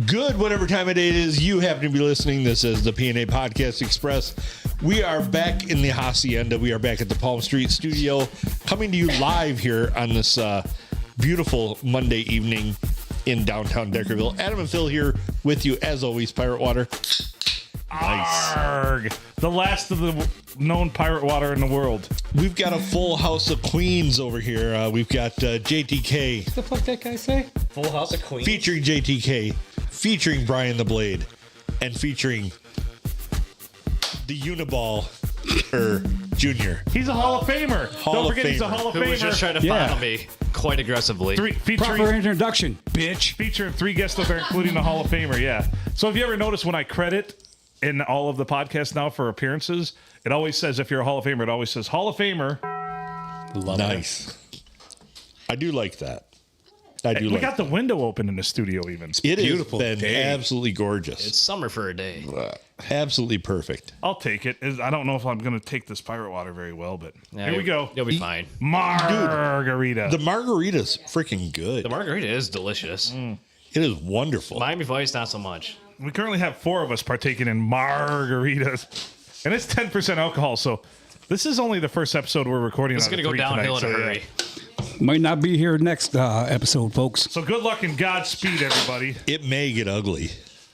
Good, whatever time of day it is you happen to be listening. This is the P&A Podcast Express. We are back in the Hacienda. We are back at the Palm Street studio, coming to you live here on this beautiful Monday evening in downtown Deckerville. Adam and Phil here with you, as always, Pirate Water. Nice. Arg. The last of the known pirate water in the world. We've got a full house of queens over here. We've got JTK. What the fuck that guy say? Full House of Queens. Featuring JTK, featuring Brian the Blade, and featuring the Uniball Junior. He's a Hall of Famer. Don't forget he's a Hall of Who was Famer. just trying to follow me quite aggressively. Proper introduction, bitch. Featuring 3 guests over there, including the Hall of Famer, yeah. So have you ever noticed when I credit in all of the podcasts now for appearances, it always says, if you're a Hall of Famer, it always says Hall of Famer. Love Nice. I do like that. We got the window open in the studio even. It beautiful has been day. absolutely gorgeous. It's summer for a day. Absolutely perfect. I'll take it. I don't know if I'm going to take this pirate water very well, but Yeah, here we go. You'll be fine. Margarita. The margarita's freaking good. The margarita is delicious. It is wonderful. Miami Vice, not so much. We currently have 4 of us partaking in margaritas, and it's 10% alcohol. So this is only the first episode we're recording. It's going to go downhill in a hurry. Might not be here next episode, folks. So good luck and Godspeed, everybody. It may get ugly.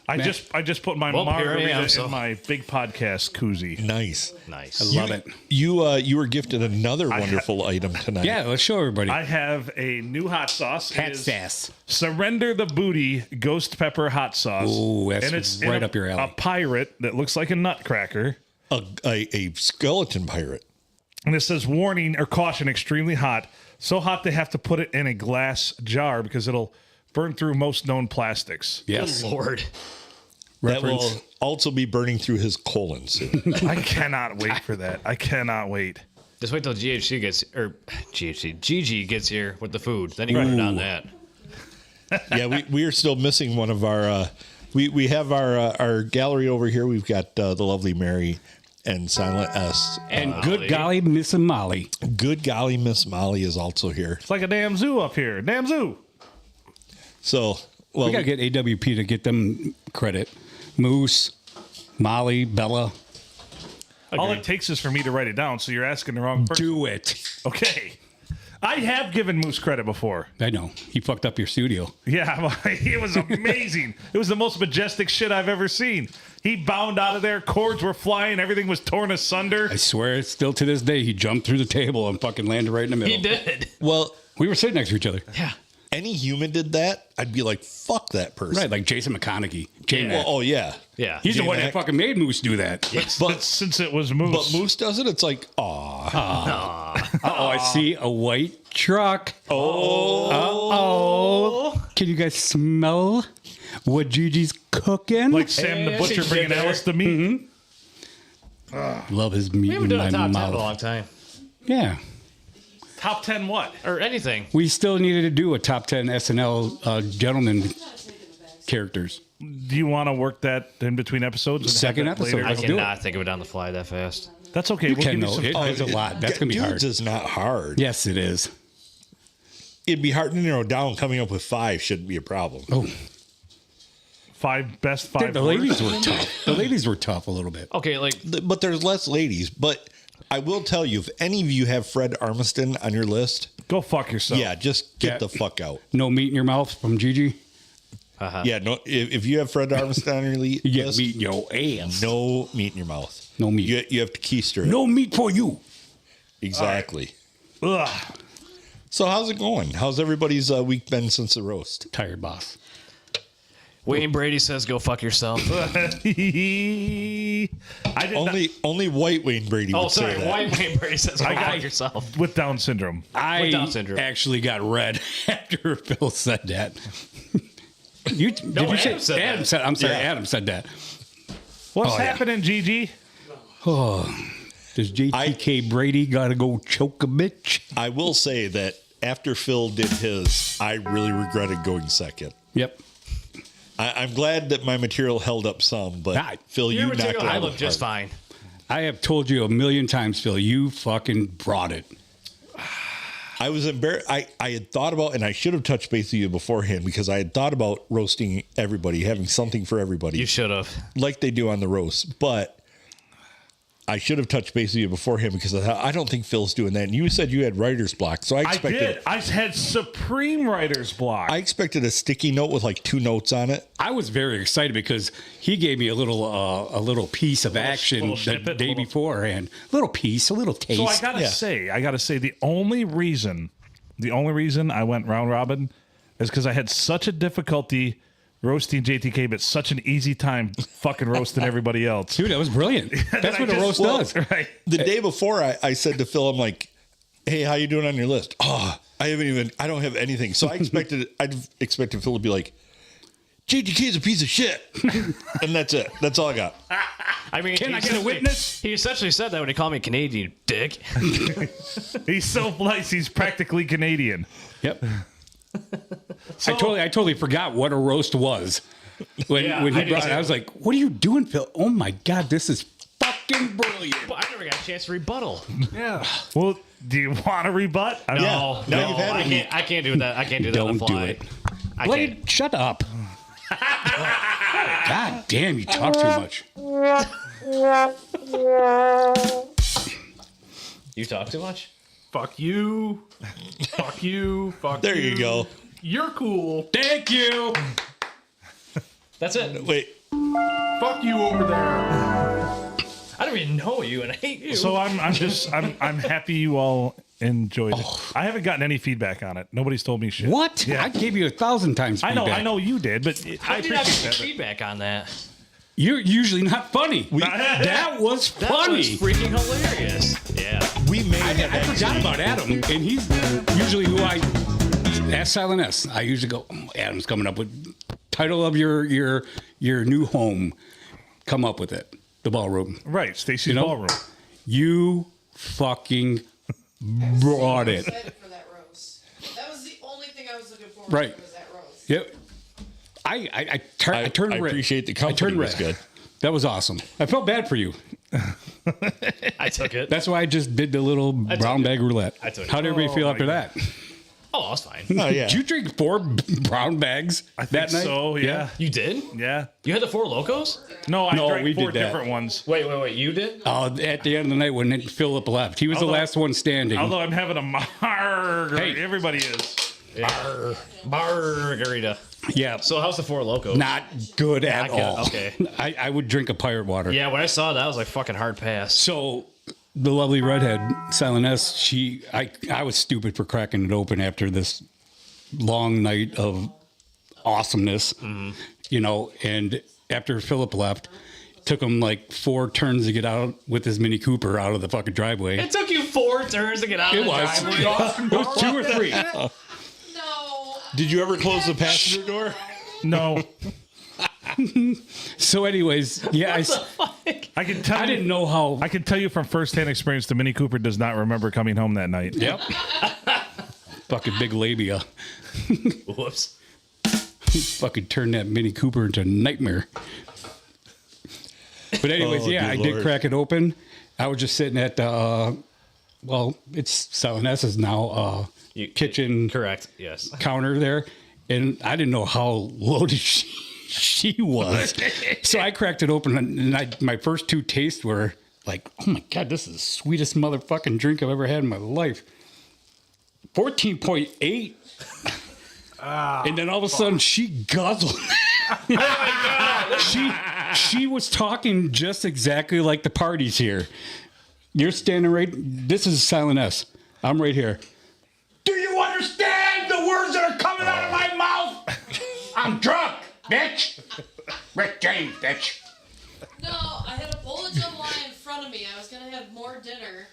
I just put my Well, here I margarita am, so- in my big podcast koozie. Nice. Nice. I love it. You were gifted another wonderful item tonight. Yeah, let's show everybody. I have a new hot sauce. It Cat is sass. Surrender the Booty Ghost Pepper Hot Sauce. Ooh, that's and it's right in up your alley. A pirate that looks like a nutcracker. A skeleton pirate. And it says warning or caution, extremely hot. So hot they have to put it in a glass jar because it'll burn through most known plastics. Yes. Good Lord. That Reference. will also be burning through his colon soon. I cannot wait for that. I cannot wait. Just wait till GG gets here with the food. Then you can put it on that. Yeah, we are still missing one of our. We have our gallery over here. We've got the lovely Mary and Silent S. And good golly, Miss Molly. Good golly, Miss Molly is also here. It's like a damn zoo up here. Damn zoo. So, well, We got to get AWP to get them credit. Moose, Molly, Bella. All it takes is for me to write it down. So you're asking the wrong person. Do it. Okay. I have given Moose credit before. I know. He fucked up your studio. Yeah, it was amazing. It was the most majestic shit I've ever seen. He bound out of there. Cords were flying. Everything was torn asunder. I swear, still to this day, he jumped through the table and fucking landed right in the middle. He did. well, We were sitting next to each other. Yeah. any human did that, I'd be like, fuck that person. Right, like Jason McConaughey. J-Mac. Well, oh yeah, Yeah. He's the one J-Mac. that fucking made Moose do that. But since it was Moose. but Moose does it. It's like, aw. Uh-oh, I see a white truck. Uh-oh. Can you guys smell what Gigi's cooking? like Sam the Butcher bringing Alice to meat. Love his meat We in haven't done my a top 10 in a mouth. long time. Yeah. Top 10 what? Or anything. We still needed to do a top 10 SNL gentleman characters. Do you want to work that in between episodes? and have Second that episode. later? I Let's do cannot think of it on the fly that fast. That's okay. We'll Can give you though. some It time. is a lot. That's going to be hard. Dudes is not hard. Yes, it is. It'd be hard to narrow down. Coming up with 5 shouldn't be a problem. Oh, Best five. the ladies were tough. The ladies were tough a little bit. Okay, like, But there's less ladies. But I will tell you, if any of you have Fred Armiston on your list, Go fuck yourself. yeah, just get Yeah. the fuck out. No meat in your mouth from Gigi. Yeah, no. If you have Fred Armiston on your You get list, meat in your ass. no meat in your mouth. No meat. You have to keister it. No meat for you. Exactly. Ugh. So how's it going? How's everybody's week been since the roast? Tired boss. Wayne Brady says go fuck yourself. I did Only white Wayne Brady Oh, would sorry. say that. Wayne Brady says go got- fuck yourself. not with Down syndrome. I Down syndrome. actually got red after Phil said that. Did you Adam say said Adam that. said? I'm sorry, Yeah. Adam said that. What's Oh, yeah. happening, Gigi? Does JTK Brady gotta go choke a bitch? I will say that after Phil did his, I really regretted going second. Yep. I'm glad that my material held up some, but Right. Phil, you Your knocked material, it out I of the look just park. fine. I have told you a million times, Phil. You fucking brought it. I was embarrassed. I had thought about, and I should have touched base with you beforehand because I had thought about roasting everybody, having something for everybody. You should have. Like they do on the roast. But I should have touched base with you beforehand because I don't think Phil's doing that. And you said you had writer's block. So I expected. I did. I had supreme writer's block. I expected a sticky note with like 2 notes on it. I was very excited because he gave me a little piece of action the snippet, day beforehand. A little piece, a little taste. So I gotta say, the only reason I went round robin is because I had such a difficulty roasting JTK, but such an easy time fucking roasting everybody else. Dude, that was brilliant. That's what a roast does. Right. The day before, I said to Phil, I'm like, hey, how you doing on your list? Oh, I don't have anything. So I'd expected Phil to be like, JTK's a piece of shit. And that's it. That's all I got. I mean, Can I get a witness? He essentially said that when he called me Canadian, dick. He's so nice. He's practically Canadian. Yep. I totally forgot what a roast was. When he brought it, I was like, what are you doing, Phil? Oh my God, this is fucking brilliant. But I never got a chance to rebuttal. Yeah. Well, do you want to rebut? I mean, Yeah. Now you've had it. I can't do that. I can't do that on the Don't do fly. it. I Blade, can't. shut up. God damn, you talk too much. You talk too much? Fuck you. Fuck you. Fuck There you. you go. You're cool. Thank you. That's it. Wait. Fuck you over there. I don't even know you, and I hate you. So I'm happy you all enjoyed it. I haven't gotten any feedback on it. Nobody's told me shit. What? Yeah. I gave you 1,000 times I feedback. know you did, but How I did you not appreciate get that. feedback on that? You're usually not funny. That was That funny. was freaking hilarious. Yeah. We may I have forgot about Adam, and he's usually who I ask Silent S. I usually go, oh, Adam's coming up with title of your new home. Come up with it. The ballroom. Right, Stacy's You know? ballroom. You fucking brought it. Excited for that roast. That was the only thing I was looking forward Right. to was that roast. Yep. I turned I red. appreciate the I company. turned Was red. good. That was awesome. I felt bad for you. I took it. That's why I just did the little brown bag roulette. I took it. How did everybody feel my after God. that? Oh, that's fine. Oh, yeah. Did you drink 4 brown bags I think that night? so, yeah. You did? Yeah. You had the 4 Locos? No, I No, drank we 4 did that. different ones. Wait. You did? At the end of the night when Philip left, he was the Although- last one standing. Although I'm having a margarita. Hey. Everybody is. Yeah. Margarita. Yeah, So how's the 4 Locos? not good at Not good, all. okay. I would drink a pirate water. Yeah, when I saw that, I was like, fucking hard pass. So the lovely redhead, Silent S, I was stupid for cracking it open after this long night of awesomeness, you know, and after Philip left, took him like 4 turns to get out with his Mini Cooper out of the fucking driveway. It took you 4 turns to get out It of the was. driveway. It was 2 or 3. No. Did you ever close the passenger door? No. So anyways, yeah, I can tell I you, didn't know how. I can tell you from firsthand experience the Mini Cooper does not remember coming home that night. Yep. Fucking big labia. Whoops. Fucking turned that Mini Cooper into a nightmare. But anyways, Oh, yeah, I dear did Lord. crack it open. I was just sitting at well, it's Silent S's now kitchen Correct. Yes. counter there, and I didn't know how loaded she was. So I cracked it open, and my first 2 tastes were like, oh my God, this is the sweetest motherfucking drink I've ever had in my life. 14.8. And then all of a sudden she guzzled. She was talking just exactly like the parties here. You're standing right. This is Silent S. I'm right here. Do you understand the words that are coming out of my mouth? I'm drunk, bitch. Rick James, bitch. No, I had a bowl of jambalaya in front of me. I was gonna have more dinner,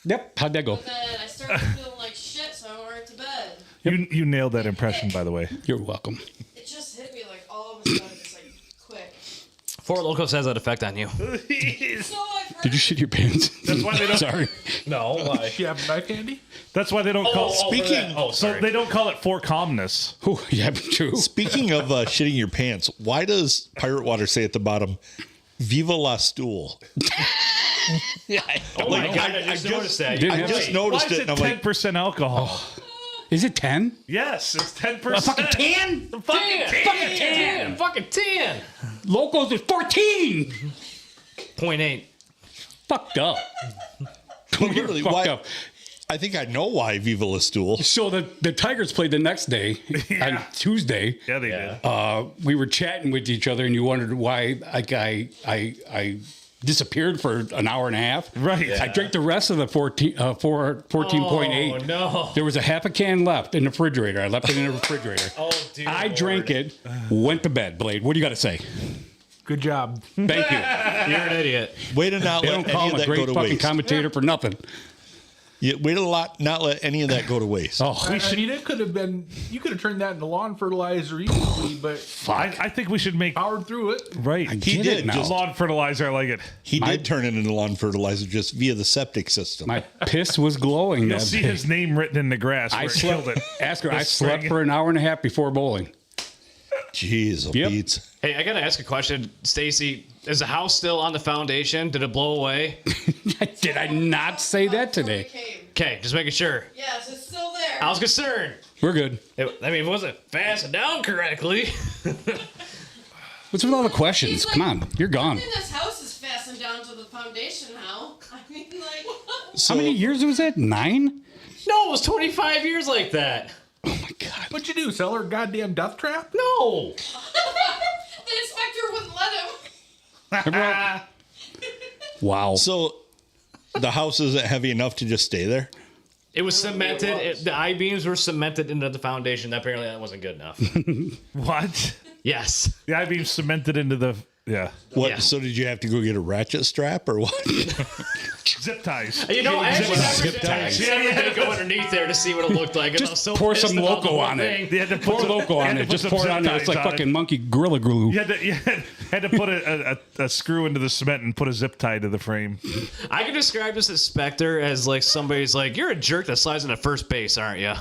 Yep. How'd that go? but then I started feeling like shit, so I went right to bed. You nailed that impression, by the way. You're welcome. It just hit me like all of a sudden, just like quick. 4 Locos has that effect on you. So I've heard. Did you shit your pants? That's why they don't. Sorry. No. Why? You have a knife handy? That's why they don't call. Speaking- Oh, So sorry. they don't call it for calmness. Oh, yeah, true. Speaking of shitting your pants, why does Pirate Water say at the bottom, "Viva la stool"? Oh my God, I just noticed that. Didn't I have just to- noticed Why is it, it and I'm like, 10% alcohol? Is it 10? Yes, it's 10%. A fucking 10? Fucking 10. Locals is 14. 0.8. Fucked up. literally, Fucked why? up. I think I know why Viva La Stool. So the Tigers played the next day on Tuesday. Yeah, they did. We were chatting with each other, and you wondered why I disappeared for an hour and a half. Right. I drank the rest of the 14.8. Oh, no. There was a half a can left in the refrigerator. I left it in the refrigerator. Oh, dear I Lord. drank it, went to bed. Blade, what do you got to say? Good job. Thank you. You're an idiot. Way to not They let don't call any of him a that go great to fucking waste. commentator for nothing. Way to not let any of that go to waste. Oh, I mean, it could have been. You could have turned that into lawn fertilizer easily, but I think we should make powered through it. right. He get did it now. just Lawn fertilizer, I like it. he did turn it into lawn fertilizer just via the septic system. my piss was glowing. You'll that see day. his name written in the grass. Where I it slept. killed it. Ask her. I This slept spring. for an hour and a half before bowling. Jeez, Yep. Pete. Hey, I gotta ask a question, Stacy. Is the house still on the foundation? Did it blow away? Did I not say that today? Okay, just making sure. Yes, it's still there. I was concerned. We're good. I mean, if it wasn't fastened down correctly. What's with all the questions? He's like, Come on, you're I gone. think this house is fastened down to the foundation now. I mean, like, So, How many years was that? 9? No, it was 25 years like that. Oh my god. What'd you do? Sell her a goddamn death trap? No. the inspector wouldn't let him. Wow. So the house isn't heavy enough to just stay there? It was cemented. The I-beams were cemented into the foundation. Apparently, that wasn't good enough. What? Yes. The I-beam cemented into the What? Yeah. So did you have to go get a ratchet strap or what? zip ties. You know, I actually Zip ties. never had to go underneath there to see what it looked like. 'cause I was so pour pissed some about the loco whole on it. thing. They had to Pour put some loco they had on to it. put Just some pour it zip on there. It's ties like on fucking it. monkey gorilla glue. You had to put a screw into the cement and put a zip tie to the frame. I can describe this inspector as like somebody's like, you're a jerk that slides into first base, aren't you? You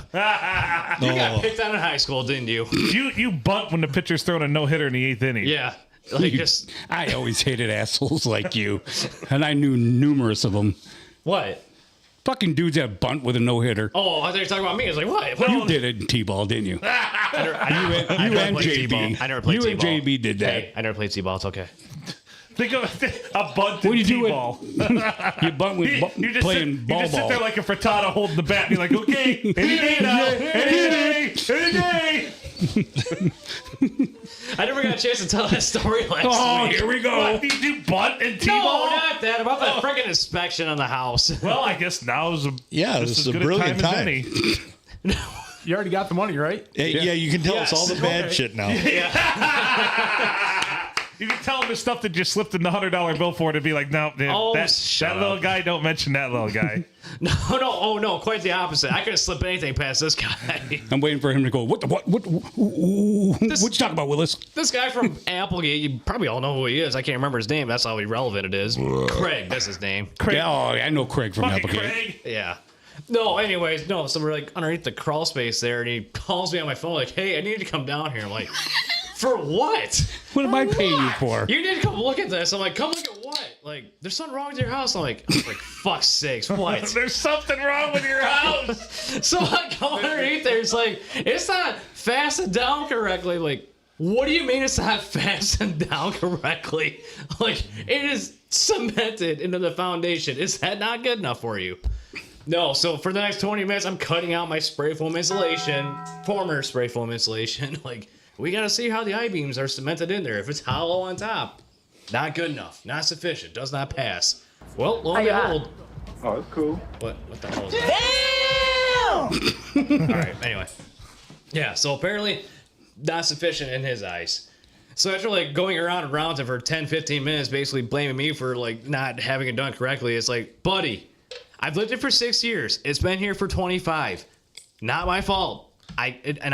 got picked on in high school, didn't you? You bunt when the pitcher's throwing a no-hitter in the 8th inning. Yeah. Like just I always hated assholes like you, and I knew numerous of them. what? Fucking dudes that bunt with a no hitter. Oh, I thought you were talking about me. I was like, what? You did it in T-ball, didn't you? I You never and played T-ball. JB. I never played You and T-ball. JB did that. Hey, I never played T-ball. It's okay. Think of a bunt in What do you do with- T-ball. You bunt with You just playing sit, ball you just sit ball. there like a frittata holding the bat and you're like, okay, any day now, any day. I never got a chance to tell that story last Oh, week. here we go. What, did you bunt in No, T-ball? not that. About the freaking inspection on the house. Well, I guess now is Yeah, just this as is a good brilliant time as time. any. You already got the money, right? Hey, yeah, you can tell us Yes. all the bad Okay. shit now. You can tell him the stuff that you slipped in the $100 bill for to be like, no, dude, Oh, that shut little up. guy, don't mention that little guy. No, quite the opposite. I couldn't slip anything past this guy. I'm waiting for him to go. What you talking about, Willis? This guy from Applegate, you probably all know who he is. I can't remember his name. That's how irrelevant it is. Craig, that's his name. Craig, Yeah, oh, I know Craig from fucking Applegate. Craig. Yeah. No, anyways, no. So we're like underneath the crawl space there, and he calls me on my phone like, "Hey, I need to come down here." I'm like, "For what? What am I paying you for? You need to come look at this." I'm like, "Come look at what? Like, there's something wrong with your house." I'm like, "Fuck's sakes, what?" There's something wrong with your house. So I go underneath there. It's like, it's not fastened down correctly. Like, what do you mean it's not fastened down correctly? Like, it is cemented into the foundation. Is that not good enough for you? No, so for the next 20 minutes, I'm cutting out my spray foam insulation, former spray foam insulation. Like, we got to see how the I-beams are cemented in there. If it's hollow on top, not good enough, not sufficient, does not pass. Well, lo and behold. Oh, that's cool. What the hell is that? Damn! All right, anyway. Yeah, so apparently not sufficient in his eyes. So after like going around and around for 10, 15 minutes, basically blaming me for like not having it done correctly, it's like, buddy, I've lived it for 6 years. It's been here for 25. Not my fault. I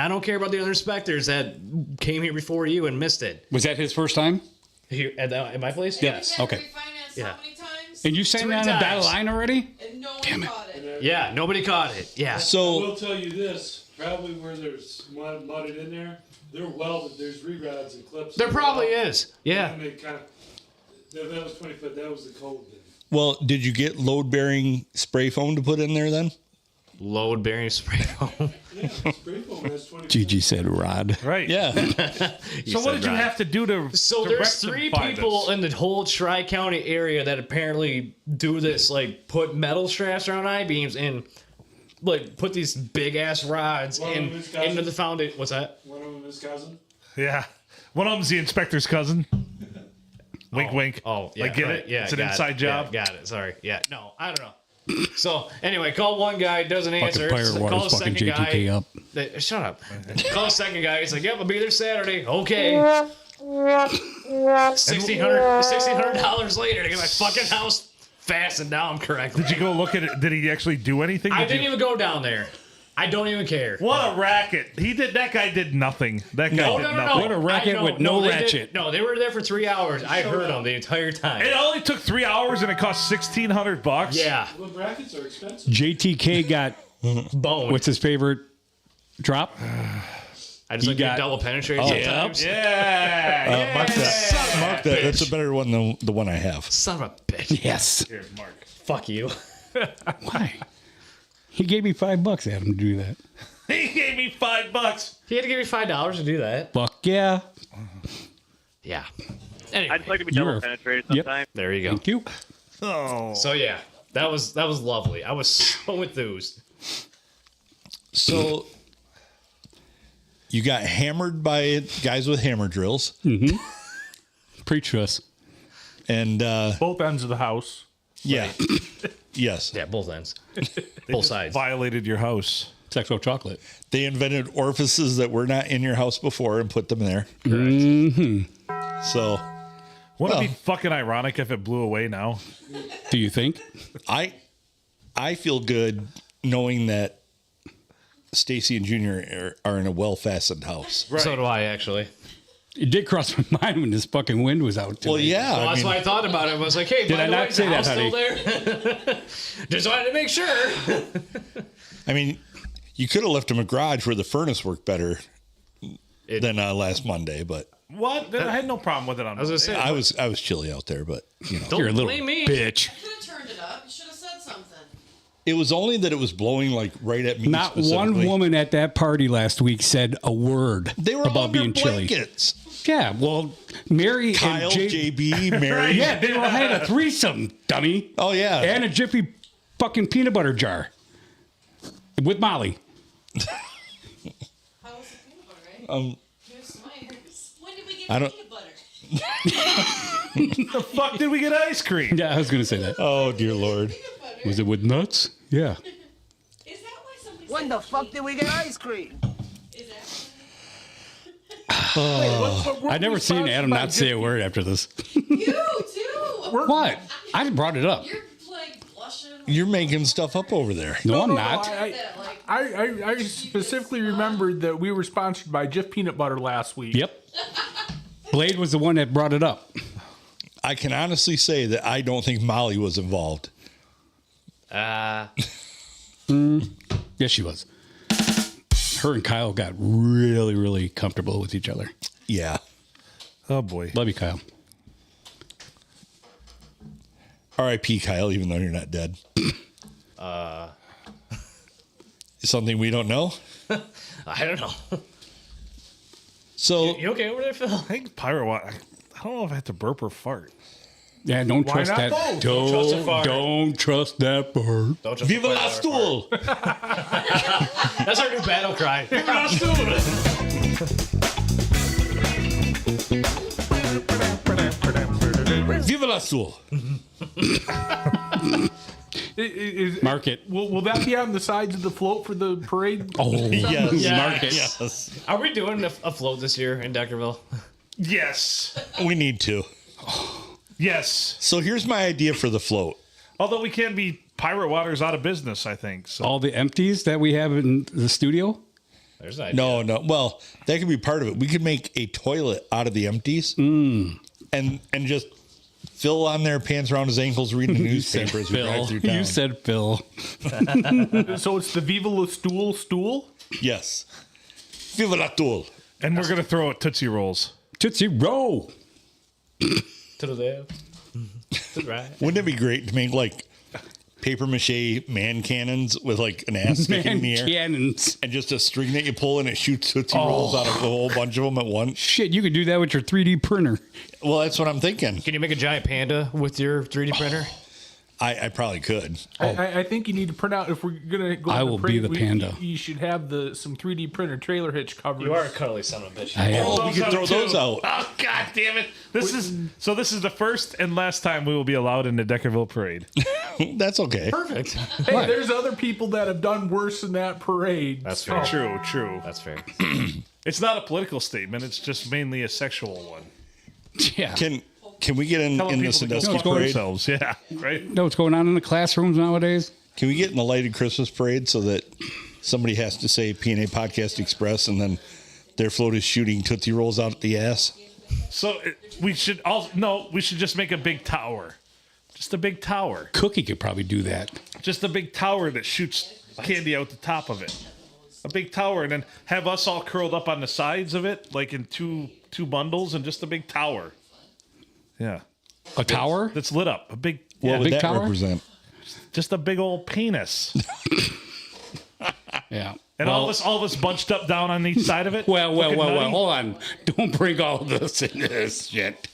don't care about the other inspectors that came here before you and missed it. Was that his first time? Here at my place? Yes. Had to Okay. refinance Yeah. how many times? And you sang 3 that on the dotted times. line already? And no one caught it. Yeah, nobody caught it. Yeah. I So will tell you this, probably where there's mudded in there, they're welded, there's rerods and clips. There probably is. Yeah. And they kind of, that was 20 foot, that was the code then. Well, did you get load-bearing spray foam to put in there then? Load-bearing spray foam. Yeah, spray foam has 20%. Gigi said rod. Right. Yeah. So what did you have to do to? So to there's 3 rectify people this? in the whole Tri-County area that apparently do this, like put metal straps around I-beams and like put these big ass rods One of them is into cousin. the foundation. What's that? One of them is cousin. Yeah. One of them's the inspector's cousin. Wink, wink. Oh, yeah. Like, get right. it? Yeah, It's an got inside it. job. Yeah, got it. Sorry. Yeah. No, I don't know. So anyway, call one guy, doesn't answer. Pirate Call Water's the fucking second JTK guy. up. Shut up. Call the second guy. He's like, "Yep, I'll be there Saturday." Okay. $1,600 later to get my fucking house fastened down correctly. Did you go look at it? Did he actually do anything? I Did didn't you- even go down there. I don't even care. What a racket! That guy did nothing. That guy Oh, did no, no, nothing. no. What a racket I know. with no they did- ratchet. No, they were there for 3 hours. I heard them the entire time. It only took 3 hours and it cost $1,600. Yeah. Well, brackets are expensive. JTK got, Bone. what's his favorite drop? I just like got- to double penetrate Oh, sometimes. Yeah. Mark that. Mark that. That's a better one than the one I have. Son of a bitch. Yes. Here, Mark. Fuck you. Why? He gave me $5, Adam, to do that. He gave me $5. He had to give me $5 to do that. Fuck yeah. Yeah. Anyway, I'd just like to be You double were- penetrated Yep. sometime. there you go. Thank you. Oh. So yeah, that was lovely. I was so enthused. So you got hammered by guys with hammer drills, Preach to us. and Both ends of the house. yeah, yes, Yeah, both ends, both sides. Violated your house. Sexual chocolate. they invented orifices that were not in your house before and put them there. So Wouldn't it be Well- fucking ironic if it blew away now? Do you think? I feel good knowing that Stacy and Junior are in a well fastened house. So do I actually. It did cross my mind when this fucking wind was out today. Well, yeah, Well, that's why I thought about it. I was like, hey, by I the not way, is say the that, house still honey? there? Just wanted to make sure. I mean, you could have left them a garage where the furnace worked better It- than last Monday, but What? I had no problem with it on I was gonna say, I was chilly out there. But you know, don't You're a little blame me. bitch. You could have turned it up. You should have said something. it was only that it was blowing like right at me. Not one specifically. woman at that party last week said a word They were about all under being chilly. blankets. Yeah, well, Mary Kyle, and JB, Mary. Yeah, they all had a threesome, dummy. Oh yeah. And a Jiffy fucking peanut butter jar with Molly. How was the peanut butter, right? Here's Smyers. When did we get I don't- peanut butter? the fuck did we get ice cream? Yeah, I was going to say that. Oh dear Lord. Peanut butter. Was it with nuts? Yeah. Is that why somebody When said the fuck did we get ice cream? Is that I never seen Adam not say a word after this. you too? What? I brought it up. You're like blushing. You're making stuff up over there. No, I'm no, not. That, like, I specifically remembered that we were sponsored by Jif Peanut Butter last week. Yep. Blade was the one that brought it up. I can honestly say that I don't think Molly was involved. Yes, she was. Her and Kyle got really, really comfortable with each other. Yeah. Oh boy. Love you, Kyle. R.I.P. Kyle, even though you're not dead. Something we don't know. I don't know. So You okay over there, Phil? I think Pyro. I don't know if I have to burp or fart. Yeah, don't Why trust not that. both? trust a fart. Don't trust that bird. Don't just Viva fight la over stool! fart. That's our new battle cry. Viva la stool. Viva la stool! Mark it. Will that be on the sides of the float for the parade? Oh, Yes. Yeah. Mark it. Yes. Are we doing a float this year in Deckerville? Yes. We need to. Yes. So here's my idea for the float. Although we can be Pirate Water's out of business, I think. So All the empties that we have in the studio. There's an idea. No. Well, that could be part of it. We could make a toilet out of the empties and just Phil on there, pants around his ankles, reading the newspaper as we drive through town. You said Phil. So it's the Viva la stool? Yes. Viva la stool. and we're gonna throw out Tootsie Rolls. Tootsie Roll. To the left. Right. Wouldn't it be great to make like paper mache man cannons with like an ass sticking in the air Cannons. and just a string that you pull and it shoots Tootsie Rolls out of a whole bunch of them at once? Shit, you could do that with your 3D printer. Well, that's what I'm thinking. Can you make a giant panda with your 3D printer? I probably could. I think you need to print out if we're gonna go. I on will parade, be the panda. You should have some 3D printer trailer hitch covers. You are a cuddly son of a bitch. I am. Oh, we could throw those out. Oh God damn it! This is the first and last time we will be allowed in the Deckerville parade. That's okay. Perfect. Hey, there's other people that have done worse in that parade. That's fair. True. That's fair. It's not a political statement. It's just mainly a sexual one. Yeah. Can we get in the Telling people to go Sandusky fuck parade? themselves. Yeah, right. Know what's going on in the classrooms nowadays? Can we get in the lighted Christmas parade so that somebody has to say P&A Podcast Express and then their float is shooting Tootsie Rolls out the ass? So we should just make a big tower. Just a big tower. Cookie could probably do that. Just a big tower that shoots candy out the top of it. A big tower, and then have us all curled up on the sides of it, like in two bundles, and just a big tower. Yeah. A tower? That's lit up. A big, What yeah, would big that tower? represent? just a big old penis. Yeah. And all of us bunched up down on each side of it. Well, looking nutty. hold on. Don't bring all this into this shit.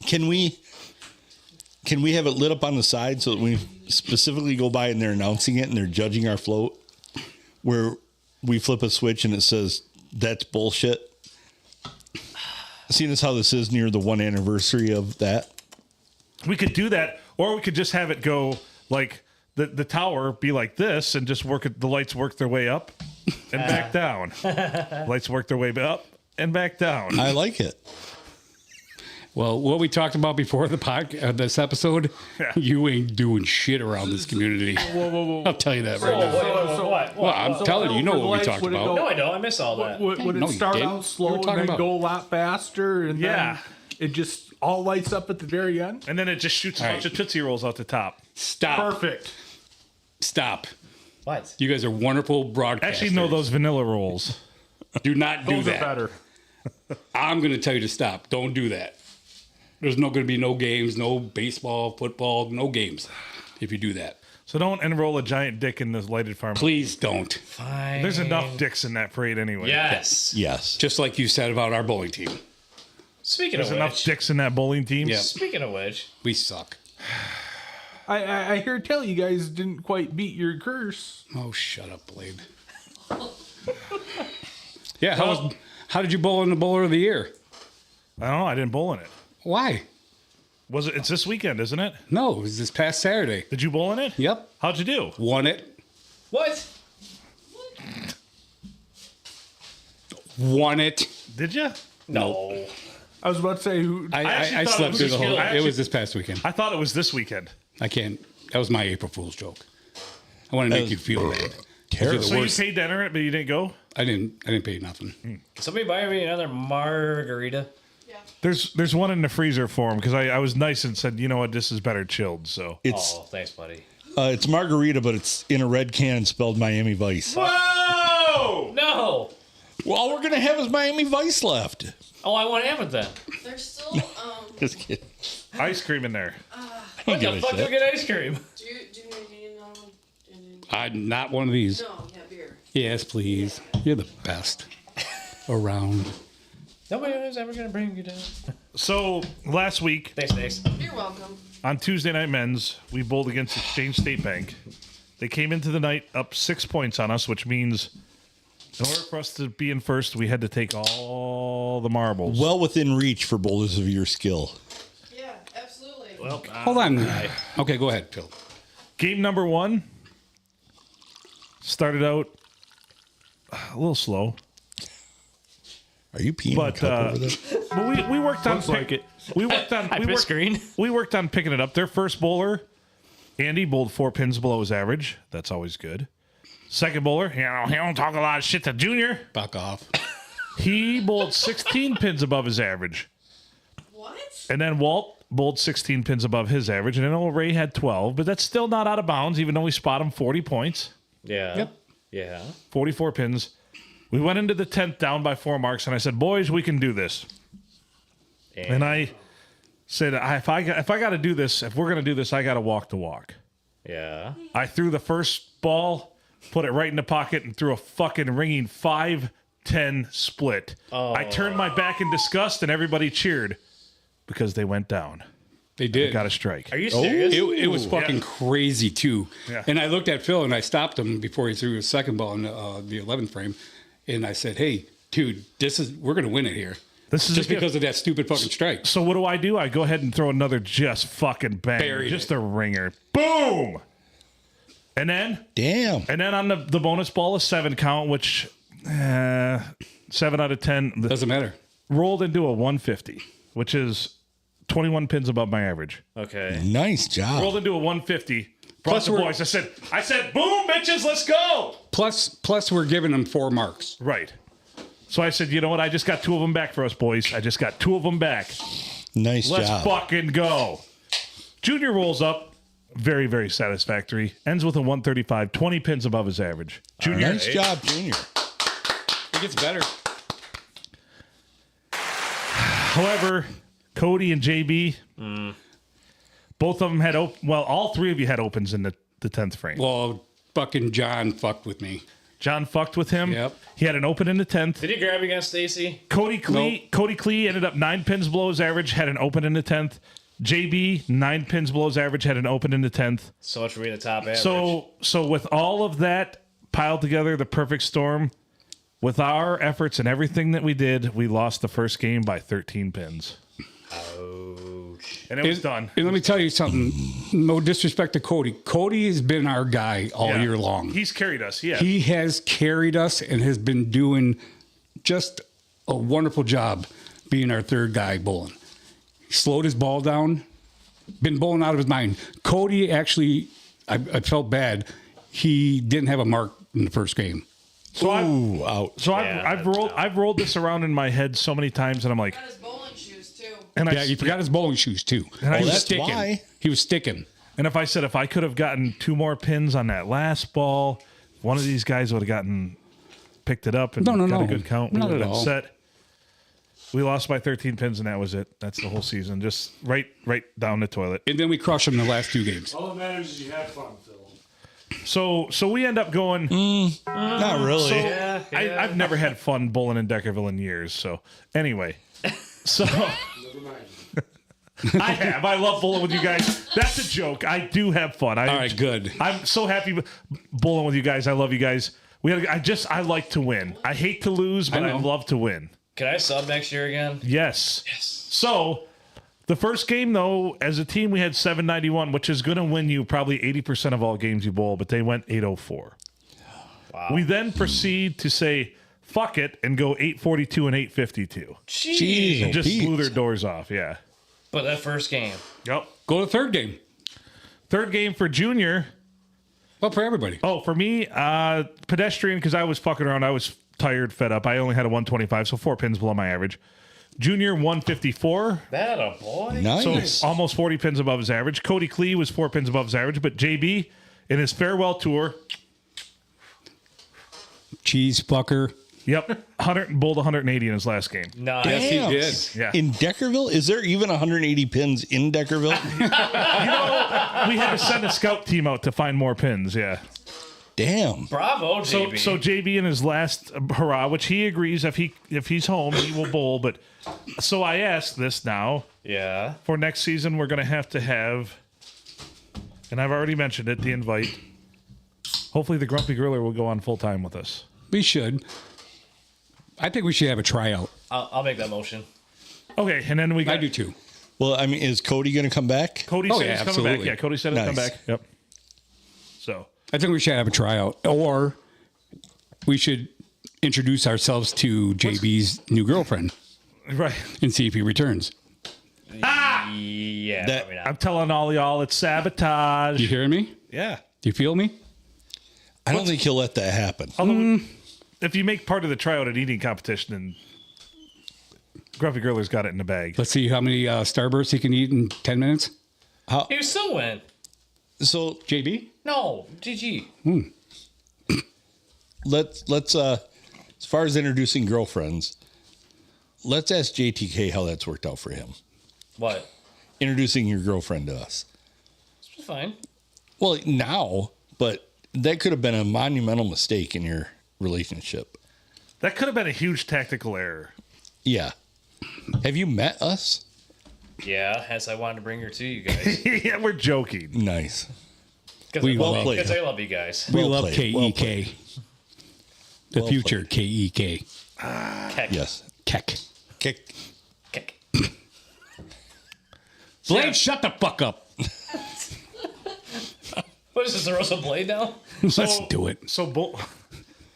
Can we have it lit up on the side so that we specifically go by and they're announcing it and they're judging our float, where we flip a switch and it says that's bullshit? Seeing as how this is near the 1 anniversary of that. We could do that, or we could just have it go like the tower be like this and just the lights work their way up and back down. Lights work their way up and back down. I like it. Well, what we talked about before this episode, Yeah. you ain't doing shit around this community. Whoa. I'll tell you that right now. What? Well, I'm telling you, you know what we talked Would it about. go- No, I don't. I miss all that. Would No, it you start didn't. out We slow were and talking then about- go a lot faster, and Yeah. then it just all lights up at the very end? And then it just shoots a All bunch right. of Tootsie Rolls out the top. Stop. Perfect. Stop. What? You guys are wonderful broadcasters. Actually, no, those vanilla rolls. Do not do Those are that. better. I'm going to tell you to stop. Don't do that. There's not going to be no games, no baseball, football, no games if you do that. So don't enroll a giant dick in this lighted farm. Please don't. Fine. There's enough dicks in that parade anyway. Yes. Yes. Just like you said about our bowling team. Speaking There's of enough which. dicks in that bowling team. Yeah. Speaking of which. We suck. I hear tell you guys didn't quite beat your curse. Oh, shut up, Blade. Yeah, how did you bowl in the bowler of the year? I don't know. I didn't bowl in it. Why? Was it? It's this weekend, isn't it? No, it was this past Saturday. Did you bowl in it? Yep. How'd you do? Won it. What? Won it. Did you? No. I was about to say who. I actually thought slept it through was the whole. I It was this past weekend. I thought it was this weekend. I can't. That was my April Fool's joke. I want to make you feel bad. Terrible. So worst. you paid to enter it, but you didn't go. I didn't pay nothing. Somebody buy me another margarita. There's one in the freezer for him because I was nice and said, you know what, this is better chilled. So It's Oh, thanks, buddy. it's margarita, but it's in a red can spelled Miami Vice. whoa! No. Well, all we're gonna have is Miami Vice left. Oh, I want to have it then. There's still, Just kidding. Ice cream in there. I What don't give the a fuck do I shit. get ice cream? do you need another one? Not one of these. No, yeah, beer. Yes, please. You're the best around. Nobody is ever going to bring you down. So last week Thanks. You're welcome. on Tuesday Night Men's, we bowled against Exchange State Bank. They came into the night up 6 points on us, which means in order for us to be in first, we had to take all the marbles. Well within reach for bowlers of your skill. Yeah, absolutely. Well, Hold on. Okay, go ahead, Phil. Game number 1 started out a little slow. Are you peeing But, a cup over there? But we worked on Looks like it. We worked on I missed green. we worked on picking it up. Their first bowler, Andy, bowled 4 pins below his average. That's always good. Second bowler, he don't talk a lot of shit to Junior. Back off. He bowled 16 pins above his average. What? And then Walt bowled 16 pins above his average. And then old Ray had 12, but that's still not out of bounds, even though we spot him 40 points. Yeah. Yep. Yeah. 44 pins. We went into the 10th down by 4 marks, and I said, boys, we can do this. And I Said, if I got to do this, if we're going to do this, I got to walk the walk. Yeah. I threw the first ball, put it right in the pocket, and threw a fucking ringing 5-10 split. I turned my back in disgust, and everybody cheered because they went down. They did. Got a strike. Are you serious? It was fucking crazy too. Yeah. And I looked at Phil and I stopped him before he threw his second ball in the 11th frame, and I said, "Hey, dude, we're gonna win it here. This is Just because of that stupid fucking strike." So what do? I go ahead and throw another just fucking bang, Buried just it. a ringer, boom, and then on the bonus ball a 7 count, which 7 out of 10 Doesn't matter. rolled into a 150, which is 21 pins above my average. Okay. Nice job. Rolled into a 150. Brought Plus the we're- boys. I said, boom, bitches, let's go. Plus, we're giving them 4 marks. Right. So I said, you know what? I just got 2 of them back for us, boys. I just got 2 of them back. Nice Let's job. fucking go. Junior rolls up. Very, very satisfactory. Ends with a 135, 20 pins above his average. Junior. Nice job, Junior. It gets better. However, Cody and JB, both of them had all 3 of you had opens in the 10th frame. Well, fucking John fucked with me. John fucked with him. Yep. He had an open in the 10th. Did he grab against Stacy? Cody Klee ended up 9 pins below his average, had an open in the 10th. JB, 9 pins below his average, had an open in the 10th. So much for being the top average. So with all of that piled together, the perfect storm, with our efforts and everything that we did, we lost the first game by 13 pins. Ouch. And it was done. And let me tell you something. No disrespect to Cody. Cody has been our guy all Yeah. year long. He's carried us, yeah. He has carried us and has been doing just a wonderful job being our third guy bowling. He slowed his ball down, been bowling out of his mind. Cody actually, I felt bad. He didn't have a mark in the first game. So out. I've rolled this around in my head so many times, and I'm like, Got his bowling shoes too. and Yeah, he forgot his bowling shoes too. And He was that's sticking. why. He was sticking. and if I could have gotten 2 more pins on that last ball, one of these guys would have picked it up and No, got a good count. We Not would at have been all. set. We lost by 13 pins, and that was it. That's the whole season. Just right down the toilet. And then we crushed him the last 2 games. All that matters is you have fun, Phil. So we end up going. Not really. So I've never had fun bowling in Deckerville in years. So anyway, so Never mind. I have. I love bowling with you guys. That's a joke. I do have fun. All right, good. I'm so happy bowling with you guys. I love you guys. I like to win. I hate to lose, but I know. love to win. Can I sub next year again? Yes. So the first game, though, as a team, we had 791, which is going to win you probably 80% of all games you bowl, but they went 804. Wow. We then proceed to say, fuck it, and go 842 and 852. Jeez, And just Pete. blew their doors off, yeah. But that first game. Yep. Go to the third game. Third game for Junior. Well, for everybody. Oh, for me, pedestrian, because I was fucking around. I was tired, fed up. I only had a 125, so 4 pins below my average. Junior, 154. That a boy. Nice. So almost 40 pins above his average. Cody Klee was 4 pins above his average, but JB in his farewell tour, Cheese fucker. yep, bowled 180 in his last game. Nice. Yes, he did. Yeah. In Deckerville, is there even 180 pins in Deckerville? We had to send a scout team out to find more pins, yeah. Damn. Bravo, JB. So JB in his last hurrah, which he agrees if he's home, he will bowl. But so I asked this now yeah. for next season, we're going to have, and I've already mentioned it, the invite. Hopefully the Grumpy Griller will go on full time with us. We should. I think we should have a tryout. I'll make that motion. Okay, and then we got I do too. Well, I mean, is Cody going to come back? Cody Oh, said yeah, he's coming back. absolutely. Yeah, Cody said he'll come Nice. back. Yep. So I think we should have a tryout. Or we should introduce ourselves to JB's new girlfriend right, and see if he returns. Yeah. That- probably not. I'm telling all y'all it's sabotage. You hearing me? Yeah. Do you feel me? I don't think he'll let that happen. Although, if you make part of the tryout an eating competition, then Grumpy Griller's got it in the bag. Let's see how many Starbursts he can eat in 10 minutes. He was still win. So JB? No, GG. let's as far as introducing girlfriends, let's ask JTK how that's worked out for him. What? introducing your girlfriend to us. It's fine. Well, now, but that could have been a monumental mistake in your relationship. That could have been a huge tactical error. Yeah. Have you met us? Yeah, hence I wanted to bring her to you guys. Yeah, we're joking. Nice. Because We I, played. love you guys. We Well love played. Well KEK. The Well future KEK. Keck. Yes. Keck. Kick. Keck. Blade, shut the fuck up. What is this, the Rosa Blade now? Let's do it. So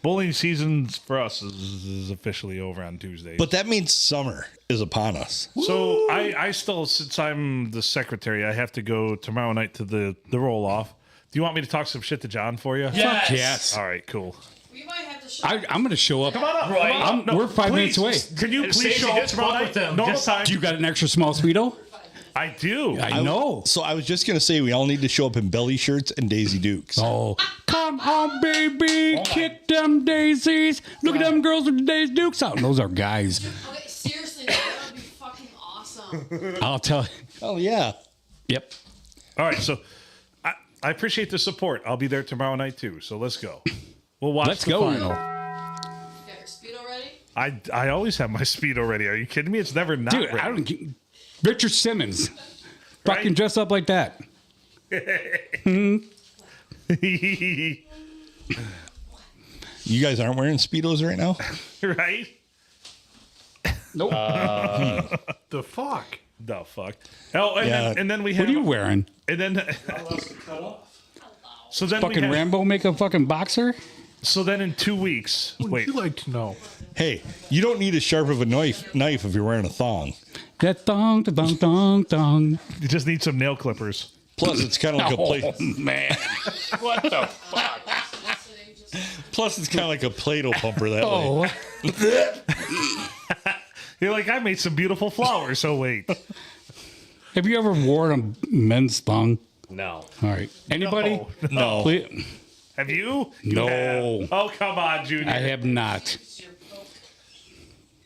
bowling season for us is officially over on Tuesday. But that means summer is upon us. So I still, since I'm the secretary, I have to go tomorrow night to the roll off. Do you want me to talk some shit to John for you? Yes. Yes. All right, cool. We might have to show I'm going to show up. Come on up. Roy. Come on up. We're 5 minutes away. Can you It please saves show you up just tomorrow fuck night? with them. Normal Just- time. Do you got an extra small Speedo? I do. I know. So I was just going to say we all need to show up in belly shirts and Daisy Dukes. Oh, come on, baby. Kick them daisies. Look at them girls with the Daisy Dukes out. Those are guys. Okay, seriously, that would be fucking awesome. I'll tell you. Oh, yeah. Yep. All right, so I appreciate the support. I'll be there tomorrow night too. So let's go. We'll watch Let's the go. final. You got your Speedo ready? I always have my Speedo ready. Are you kidding me? It's never not Dude, ready. I don't get Richard Simmons. Fucking Right? dress up like that. You guys aren't wearing Speedos right now? Right? Nope. The fuck? The fuck. Oh, and, Yeah. then we have. What are you wearing? And then. That's to cut off. So then Fucking we have, Rambo make a fucking boxer? So then in 2 weeks. Would Wait. you like to know? Hey, you don't need as sharp of a knife if you're wearing a thong. That thong, thong, thong, thong. You just need some nail clippers. Plus, it's kind of like a play. Man. What the fuck? Plus, it's kind of like a Play-Doh pumper that way. Oh. You're like, I made some beautiful flowers. So wait. Have you ever worn a men's thong? No. All right. Anybody? No. Please- Have you? No. have. Oh, come on, Junior. I have not.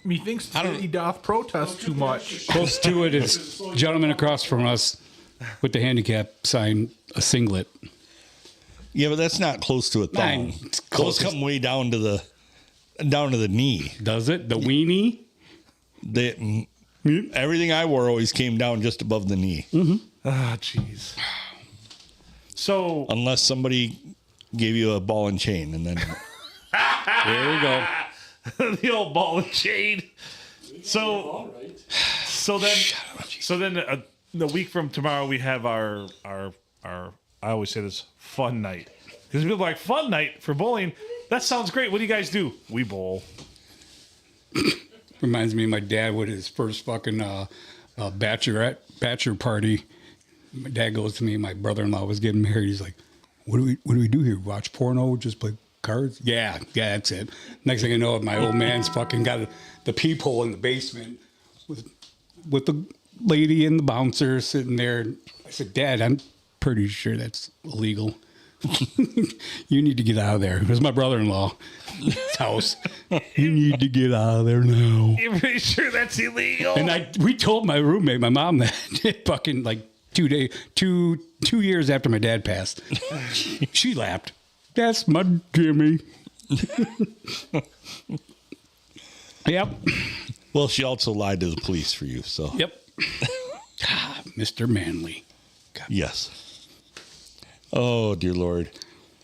Methinks he doth protest too much. Close to it is gentleman across from us with the handicap sign, a singlet. Yeah, but that's not close to a thong. Nine. It's Those close. come way down to the knee. Does it? The weenie? Everything I wore always came down just above the knee, Ah, jeez. So unless somebody gave you a ball and chain, and then There we go. the old ball and chain. So, so then the week from tomorrow we have our I always say this, fun night, because people are like, fun night for bowling. That sounds great. What do you guys do? We bowl. Reminds me of my dad with his first fucking bachelor party. My dad goes to me, my brother-in-law was getting married. He's like, what do we do here? Watch porno? Just play cards? Yeah, that's it. Next thing I know, my old man's fucking got the peephole in the basement with the lady and the bouncer sitting there. I said, Dad, I'm pretty sure that's illegal. You need to get out of there. It was my brother-in-law's house. You need to get out of there now. You're pretty sure that's illegal? And we told my roommate, my mom, that fucking like 2 years after my dad passed. She laughed. That's my Jimmy. Yep. well, she also lied to the police for you. So Yep. Mr. Manley. yes. Oh dear Lord.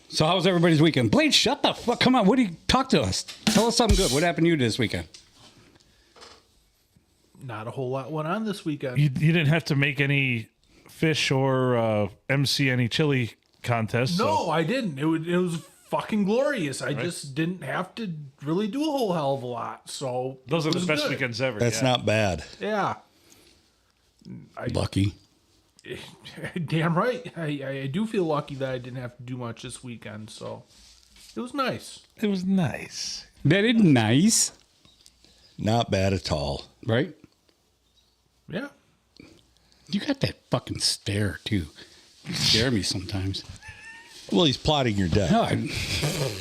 So how was everybody's weekend? Blade, shut the fuck. Come on. What do you talk to us? Tell us something good. What happened to you this weekend? Not a whole lot went on this weekend. You didn't have to make any fish or MC any chili contests. No, I didn't. It was fucking glorious. I just didn't have to really do a whole hell of a lot. So Those are it the was best good. weekends ever. That's yeah. not bad. Yeah. Lucky. Damn right. I do feel lucky that I didn't have to do much this weekend. So it was nice. It was nice. That is nice. Not bad at all. Right? Yeah. You got that fucking stare, too. You scare me sometimes. Well, he's plotting your death.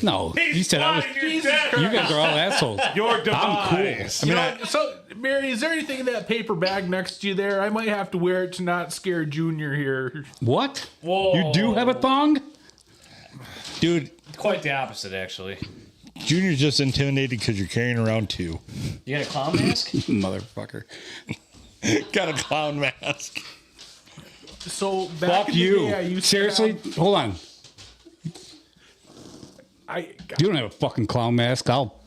No, he said I was. You guys are all assholes. Your I'm demise. cool. So, Mary, is there anything in that paper bag next to you there? I might have to wear it to not scare Junior here. What? Whoa. You do have a thong? Dude, Quite the opposite, actually. Junior's just intimidated because you're carrying around 2. You got a clown mask? Motherfucker. Got a clown mask. So, back Fuck in the you. day, I used Seriously? to Hold on. have, You don't have a fucking clown mask. I'll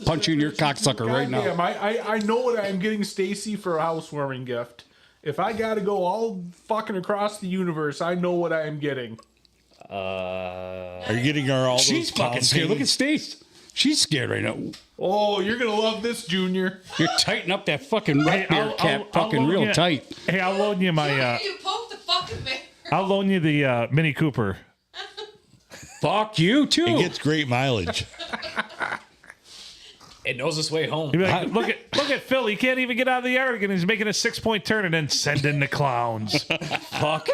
punch you in your cocksucker right now. Goddamn, I know what I'm getting Stacy for a housewarming gift. If I gotta go all fucking across the universe, I know what I am getting. Are you getting her all She's those clown fucking scared. Look at paintings? Stace. She's scared right now. Oh, you're gonna love this, Junior. You're tightening up that fucking rat bear cap fucking loan real you- tight. Hey, I'll loan you my. You poked the fucking bear. I'll loan you the Mini Cooper. Fuck you, too. It gets great mileage. It knows its way home. You'd be like, look at Phil. He can't even get out of the yard again. He's making a 6-point turn and then send in the clowns. Fuck.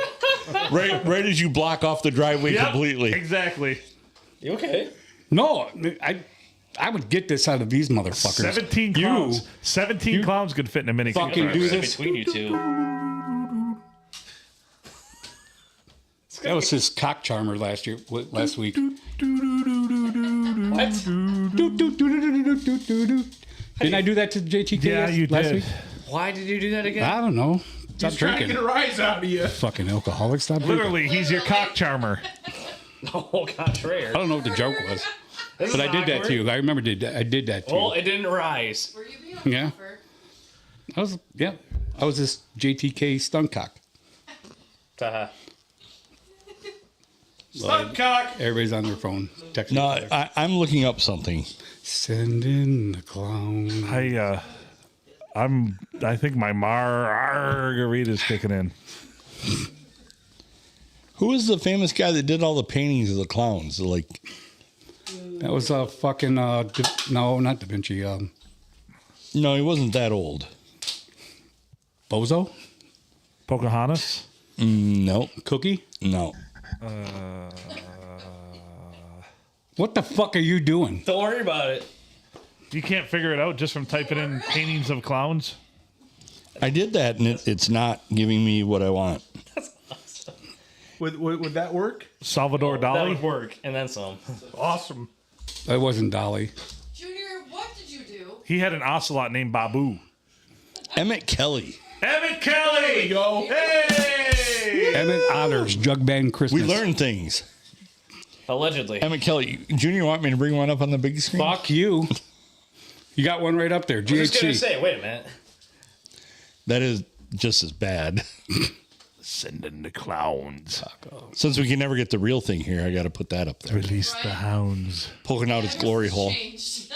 right as you block off the driveway Yep, completely. Exactly. You okay? No, I would get this out of these motherfuckers. 17 clowns. 17 clowns could fit in a Mini fucking Cooper. do this. Between you two. That was his cock charmer last week. What? Didn't I do that to JTK Yeah, you last did. week? Why did you do that again? I don't know. Stop He's trying to drinking. get a rise out of you. Fucking alcoholic. Stop drinking. Literally, he's your cock charmer. Oh, contraire. I don't know what the joke was, This but is I did that awkward. to you. I remember I did that to Well, you. it didn't rise. Were you being Yeah. offer? I was this JTK stunt cock. Uh-huh. Stunt cock. Everybody's on their phone. Texting No, each other. I'm looking up something. Send in the clown. I think my margarita's kicking in. Who was the famous guy that did all the paintings of the clowns? Like, That was a fucking no, not Da Vinci. no, he wasn't that old. Bozo? Pocahontas. No, Cookie? no. What the fuck are you doing? Don't worry about it. You can't figure it out just from typing in paintings of clowns. I did that, and it's not giving me what I want. Would that work? Salvador That Dali. would work, and then some. Awesome. That wasn't Dolly. Junior, what did you do? He had an ocelot named Babu. Emmett Kelly. Emmett Kelly. Go. Hey. Emmett Otter's Jug Band Christmas. We learned things. Allegedly. Emmett Kelly. Junior, want me to bring one up on the big screen? Fuck you. You got one right up there. I was just gonna GHC. say, wait a minute. That is just as bad. Send in the clowns. Since we can never get the real thing here, I got to put that up there. Release the hounds. Poking out its glory hole. Changed.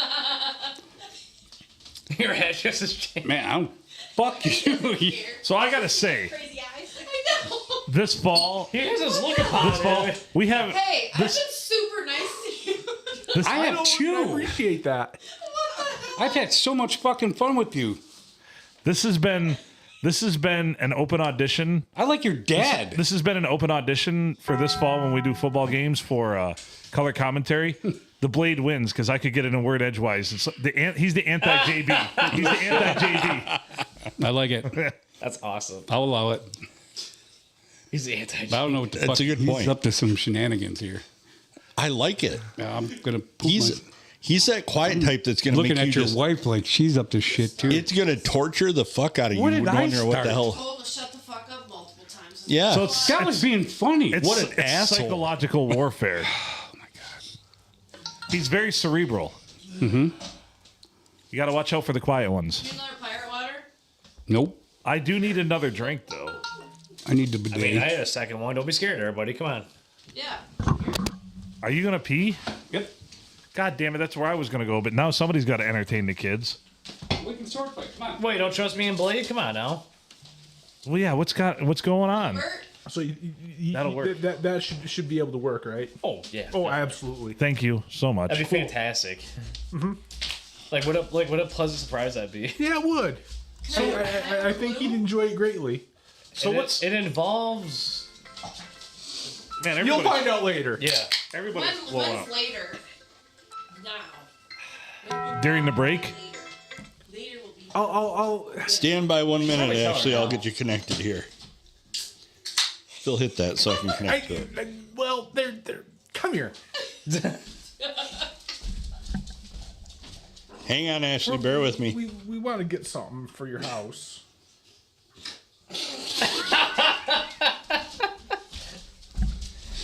Your address has changed. Man, I'm, fuck you. So I gotta say, Crazy eyes. I know. this fall, He has this look upon this fall, it. we have Hey, I've been this. super nice to you. This I have I two. appreciate that. I've had so much fucking fun with you. This has been an open audition. I like your dad. This has been an open audition for this fall when we do football games for color commentary. The Blade wins because I could get it in word edgewise. He's the anti-JB. He's the anti-JB. I like it. That's awesome. I'll allow it. He's the anti. I don't know what the That's fuck. a good He's point. up to some shenanigans here. I like it. Yeah, I'm gonna. Poop He's that quiet type that's going to make looking you at your just. wife like she's up to shit too. It's going to torture the fuck out of you. Where did I wondering what the start? hell. Told him to shut the fuck up multiple times. Yeah. So it's that was being funny. it's, an it's asshole. psychological warfare. Oh my god. He's very cerebral. Mm-hmm. You got to watch out for the quiet ones. Need another pirate water? Nope. I do need another drink though. I need the I bidet. mean, I had a second one. Don't be scared, everybody. Come on. Yeah. Are you gonna pee? Yep. God damn it, that's where I was gonna go. But now somebody's got to entertain the kids. We can sword fight. Come on. Wait, you don't trust me and Blade? Come on now. Well, yeah. What's going on? Bert, So That'll work. That should be able to work, right? Oh yeah. Oh, absolutely. Thank you so much. That'd be fantastic. Like what a pleasant surprise that'd be. Yeah, it would. So I think he'd enjoy it greatly. So And what's it involves Man, You'll find out later. Yeah. everybody's blowing up. When's later? Now. During the break? Later will be. I'll Stand by 1 minute, Probably Ashley. tell her I'll get you connected here. Phil, hit that so I can connect to it. well, they're come here. Hang on, Ashley. Bear with me. We want to get something for your house.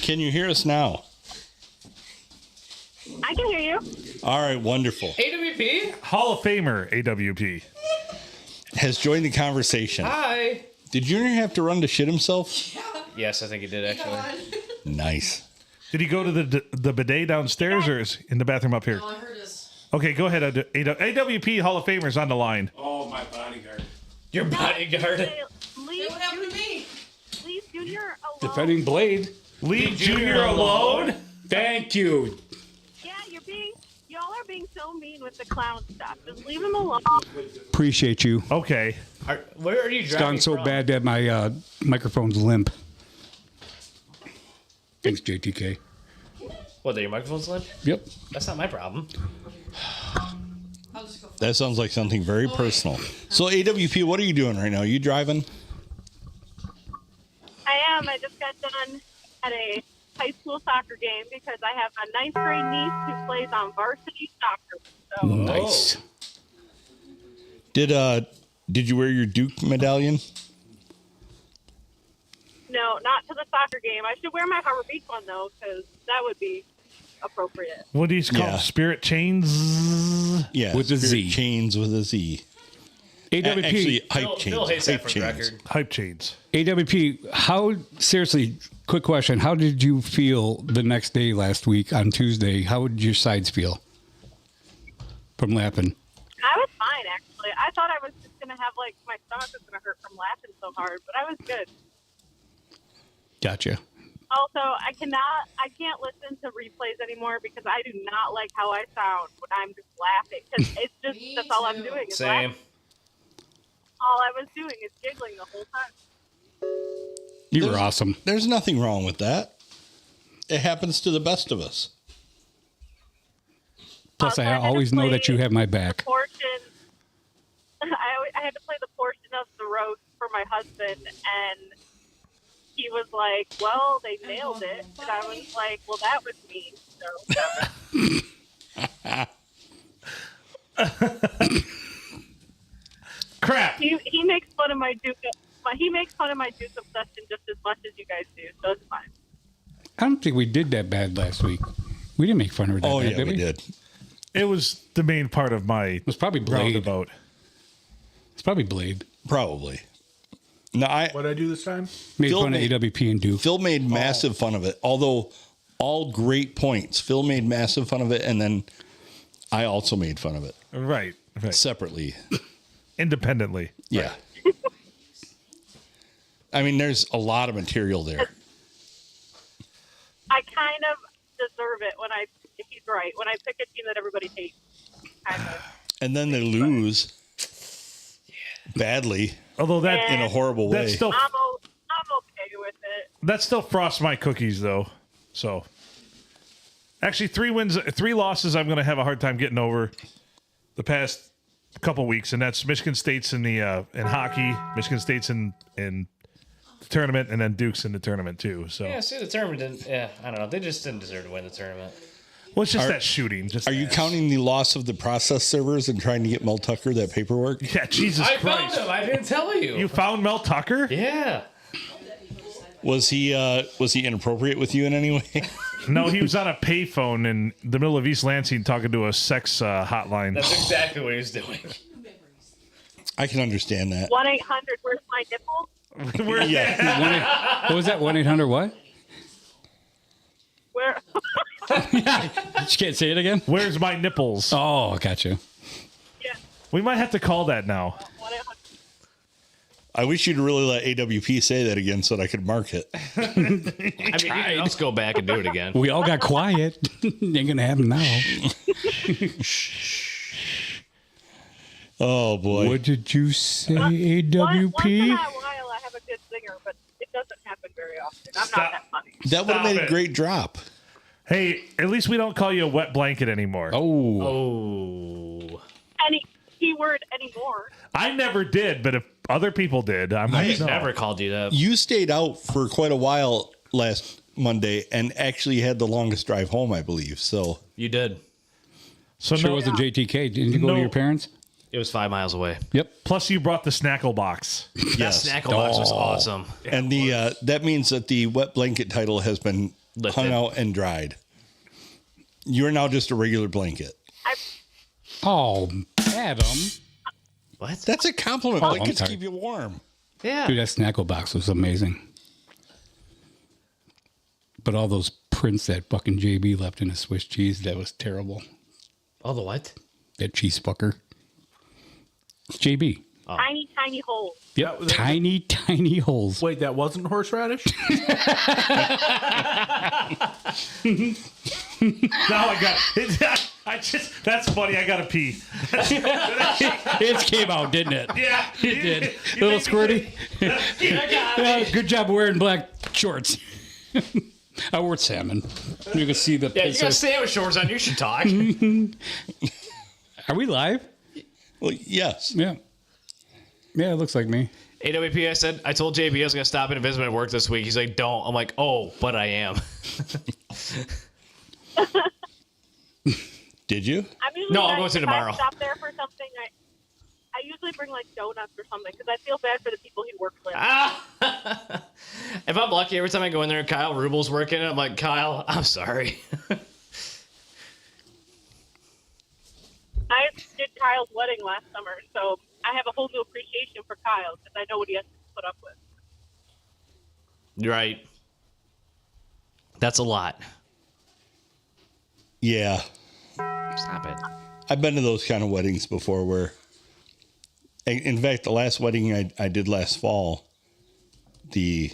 Can you hear us now? I can hear you. All right, wonderful. AWP? Hall of Famer AWP. Has joined the conversation. Hi. Did Junior have to run to shit himself? Yes, I think he did, actually. Nice. Did he go to the bidet downstairs or is in the bathroom up here? All I heard is. Okay, go ahead. AWP Hall of Famer's on the line. Oh, my bodyguard. Your bodyguard. Hey, Hey, leave what happened to me? Junior alone. Defending Blade. Leave Junior alone. Thank you. Yeah, y'all are being so mean with the clown stuff. Just leave him alone. Appreciate you. Okay. Where are you It's driving gone so from? bad that my microphone's limp. Thanks, JTK. What, your microphone's limp? Yep. That's not my problem. I'll just go. That sounds like something very personal. So, AWP, what are you doing right now? You driving? I am. I just got done at a high school soccer game because I have a ninth grade niece who plays on varsity soccer. So Nice. Did you wear your Duke medallion? no, not to the soccer game. I should wear my Harbor Beach one though, because that would be appropriate. What do you call Yeah. Spirit Chains? Yeah, With a Spirit Z. Chains with a Z. AWP. Actually, hype Phil chains. hates that Hype for the chains. record. Hype Chains. AWP, seriously, quick question. How did you feel the next day last week on Tuesday? How did your sides feel from lapping? I was fine actually. I thought I was just gonna have like my stomach was gonna hurt from laughing so hard, but I was good. Gotcha. Also, I can't listen to replays anymore because I do not like how I sound when I'm just laughing. Because it's just, Me that's all I'm too. doing is Same. laughing. All I was doing is giggling the whole time. You were awesome. There's nothing wrong with that. It happens to the best of us. Plus, So I had to always know that play you have my the back. Portion, I had to play the portion of the roast for my husband, and he was like, well, they nailed it. And I was like, well, that was me. So Crap. he makes fun of my Duke. He makes fun of my Duke obsession just as much as you guys do, so it's fine. I don't think we did that bad last week. We didn't make fun of her that Oh, bad, yeah, did we did. It was the main part of my It was probably Blade. roundabout. It's probably Blade. Probably. No, What did I do this time? Made Phil fun made- of AWP and Duke. Phil made massive fun of it. Although, all great points. Phil made massive fun of it, and then I also made fun of it Right. separately. Independently. Yeah. I mean, there's a lot of material there. I kind of deserve it if he's right, when I pick a team that everybody hates. Kind of. And then they lose badly Although that in a horrible way. that still I'm okay with it. that still frosts my cookies though. So actually 3 losses I'm going to have a hard time getting over the past couple weeks, and that's Michigan State's in the in hockey, Michigan State's in the tournament, and then Duke's in the tournament too. So Yeah, see, the tournament didn't. Yeah, I don't know. They just didn't deserve to win the tournament. well, it's just Are- that shooting. Just Are you counting the loss of the process servers and trying to get Mel Tucker that paperwork? Yeah, Jesus I found Christ! him. I didn't tell you. You found Mel Tucker? Yeah. Was he inappropriate with you in any way? No, he was on a payphone in the middle of East Lansing talking to a sex hotline. That's exactly what he was doing. I can understand that. 1-800, where's my nipple? Where- Yeah. What was that? 1-800 what? Where? You can't say it again? Where's my nipples? Oh, gotcha. Yeah, We might have to call that now. 1-800. I wish you'd really let AWP say that again so that I could mark it. I mean, you can just go back and do it again. We all got quiet. Ain't gonna happen now. Oh boy. What did you say, Once in a AWP? while, I have a good singer, but it's doesn't happen very often. I'm not that funny. That would have made a great drop. Hey, at least we don't call you a wet blanket anymore. Oh. Any keyword anymore. I never did, but if other people did, I might know. Never called you that. You stayed out for quite a while last Monday and actually had the longest drive home, I believe. So You did. So Sure no, wasn't JTK. Didn't you go No. to your parents? It was 5 miles away. Yep. plus you brought the snackle box. yes. That snackle box was awesome. And the that means that the wet blanket title has been Lifted. hung out and dried. You're now just a regular blanket. Oh, Adam. What? That's a compliment. I'm Blankets sorry. keep you warm. Yeah. Dude, that snackle box was amazing. But all those prints that fucking JB left in his Swiss cheese, that was terrible. Oh, the what? That cheese fucker. JB. Tiny, tiny holes. Yep. Tiny, tiny holes. Wait, that wasn't horseradish? Now I got it. That's funny. I got to pee. It came out, didn't it? Yeah, It did. You Little made me squirty. think. Yeah, good job wearing black shorts. I wore salmon. You can see the Yeah, you piss. got sandwich shorts on. You should talk. Are we live? Well, yes. Yeah. Yeah, it looks like me. AWP, I told JB I was going to stop in and visit him at work this week. He's like, don't. I'm like, oh, but I am. Did you? I'm usually No, I'll nice go to if tomorrow. I stop there for something. I usually bring like donuts or something because I feel bad for the people he works with. If I'm lucky, every time I go in there and Kyle Rubel's working, I'm like, Kyle, I'm sorry. I did Kyle's wedding last summer, so I have a whole new appreciation for Kyle because I know what he has to put up with. Right. That's a lot. Yeah. Stop it. I've been to those kind of weddings before where, in fact, the last wedding I did last fall, I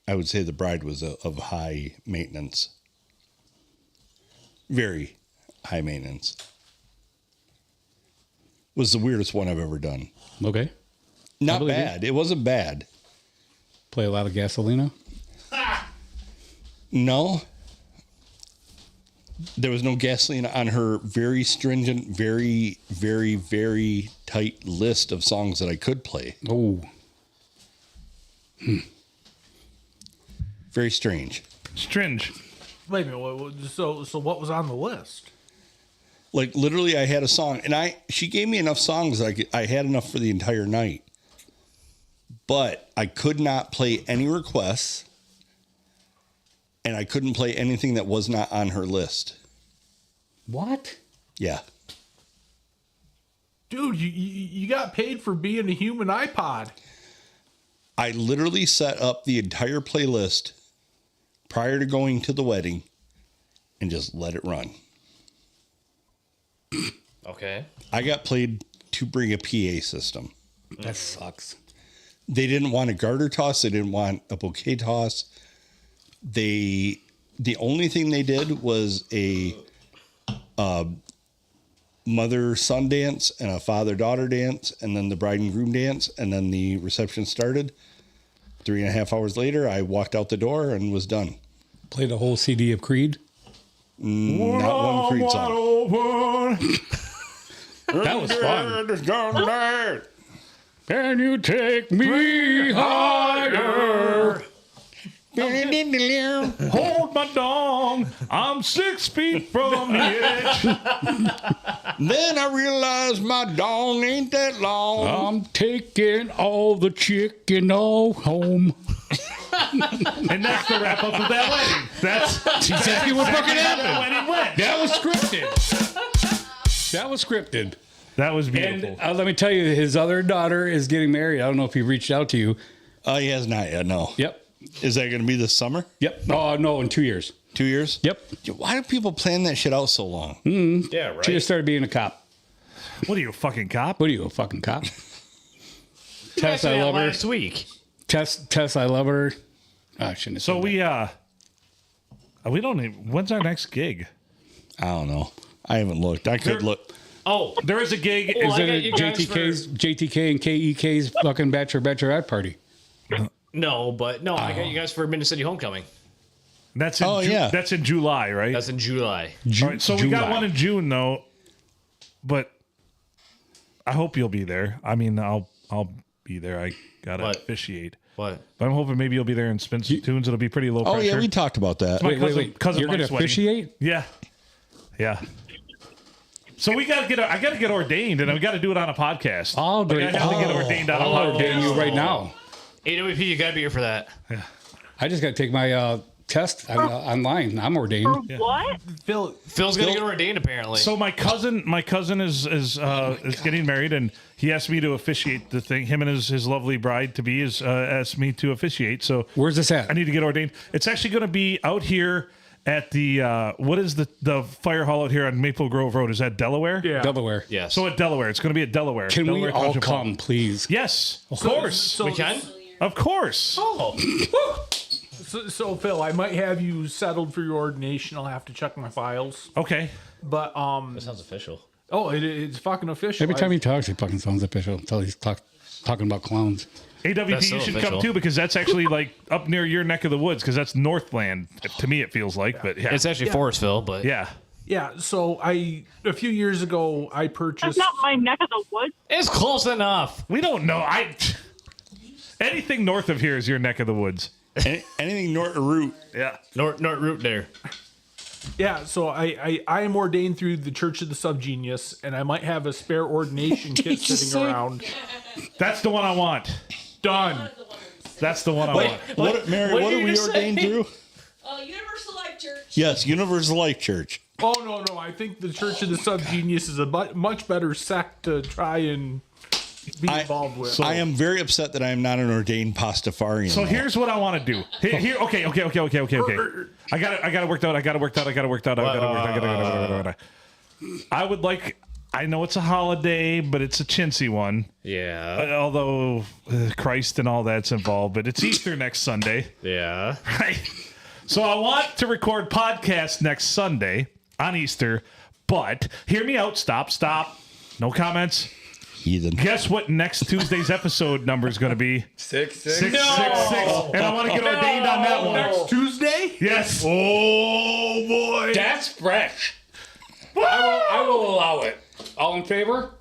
would say the bride was of high maintenance. Very high maintenance. Was the weirdest one I've ever done. Okay. Not believe it. bad. It wasn't bad. Play a lot of Gasolina. No. There was no gasoline on her very stringent, very, very, very tight list of songs that I could play. Oh. Very strange. Stringe. Wait a minute. So what was on the list? Like literally, I had a song, and she gave me enough songs that I had enough for the entire night. But I could not play any requests, and I couldn't play anything that was not on her list. What? Yeah. Dude, you got paid for being a human iPod. I literally set up the entire playlist prior to going to the wedding and just let it run. Okay. I got paid to bring a PA system. That sucks. They didn't want a garter toss. They didn't want a bouquet toss. The only thing they did was a mother-son dance and a father-daughter dance, and then the bride and groom dance, and then the reception started. 3.5 hours later, I walked out the door and was done. Played a whole CD of Creed. Not one Creed song. That was fun. Can you take me higher? Hold my dong. I'm 6 feet from the edge. Then I realized my dong ain't that long. I'm taking all the chicken all home. And that's the wrap up of that wedding. That's exactly what fucking how happened. that wedding went. That was scripted. That was scripted. That was beautiful. And let me tell you, his other daughter is getting married. I don't know if he reached out to you. He has not yet, no. Yep. Is that going to be this summer? Yep. Oh, no, in 2 years. 2 years? Yep. Why do people plan that shit out so long? Yeah, right. She just started being a cop. What are you, a fucking cop? What are you, a fucking cop? Tess, I Actually, love her. last week. Tess, I love her. I shouldn't have So said we don't even, when's our next gig? I don't know. I haven't looked. I could look. Oh, There is a gig. Well, Is I it got a you guys JTK and KEK's fucking bachelorette party? No, but no, I got you guys for Minute City Homecoming. That's in that's in July, right? That's in July. All right, so we got one in June though, but I hope you'll be there. I mean, I'll be there. I gotta officiate. What? But I'm hoping maybe you'll be there and spin some tunes. It'll be pretty low pressure. Oh yeah, we talked about that. Wait. Cousin You're gonna Mike's wedding. officiate? Yeah. So I gotta get ordained, and we got to do it on a podcast. I'll I have to get ordained on a podcast. ordain you right now. AWP, you gotta be here for that. I just got to take my test online. I'm ordained. What? Phil's gonna get ordained apparently. So my cousin is getting married, and he asked me to officiate the thing. Him and his lovely bride to be asked me to officiate. So Where's this at? I need to get ordained. It's actually going to be out here at the what is the fire hall out here on Maple Grove Road? Is that Delaware? Yeah. Delaware. yes. So at Delaware, it's going to be at Delaware. Can Delaware we all Township Hall. come, please? Yes, of course. So, we can. Of course. Oh. So, Phil, I might have you settled for your ordination. I'll have to check my files. Okay. But That sounds official. it's fucking official. Every time he talks, he fucking sounds official until he's talking about clowns. AWP, That's you so should official. come too, because that's actually like up near your neck of the woods, because that's Northland to me. It feels like, but yeah, It's actually Forestville, but Yeah, so a few years ago I That's purchased. not my neck of the woods. it's close enough. we don't know. Anything north of here is your neck of the woods. Anything north of Route. Yeah. North route there. Yeah, so I am ordained through the Church of the Subgenius, and I might have a spare ordination kit sitting around. That's the one I want. Done. That's the one I want. What, Mary? What are we ordained through? Universal Life Church. Yes, Universal Life Church. Oh no! I think the Church of the Subgenius is a much better sect to try and be involved with. I am very upset that I am not an ordained Pastafarian. So though. here's what I want to do. Here, okay. I got it worked out. I would like. I know it's a holiday, but it's a chintzy one. Yeah. Although Christ and all that's involved, but it's Easter next Sunday. Yeah. Right. So I want to record podcast next Sunday on Easter, but hear me out. Stop. No comments. Heathen. Guess what next Tuesday's episode number is going to to be? 666. 666. And I want to get ordained on that one. Next Tuesday? Yes. Oh boy! That's fresh. I will allow it. All in favor?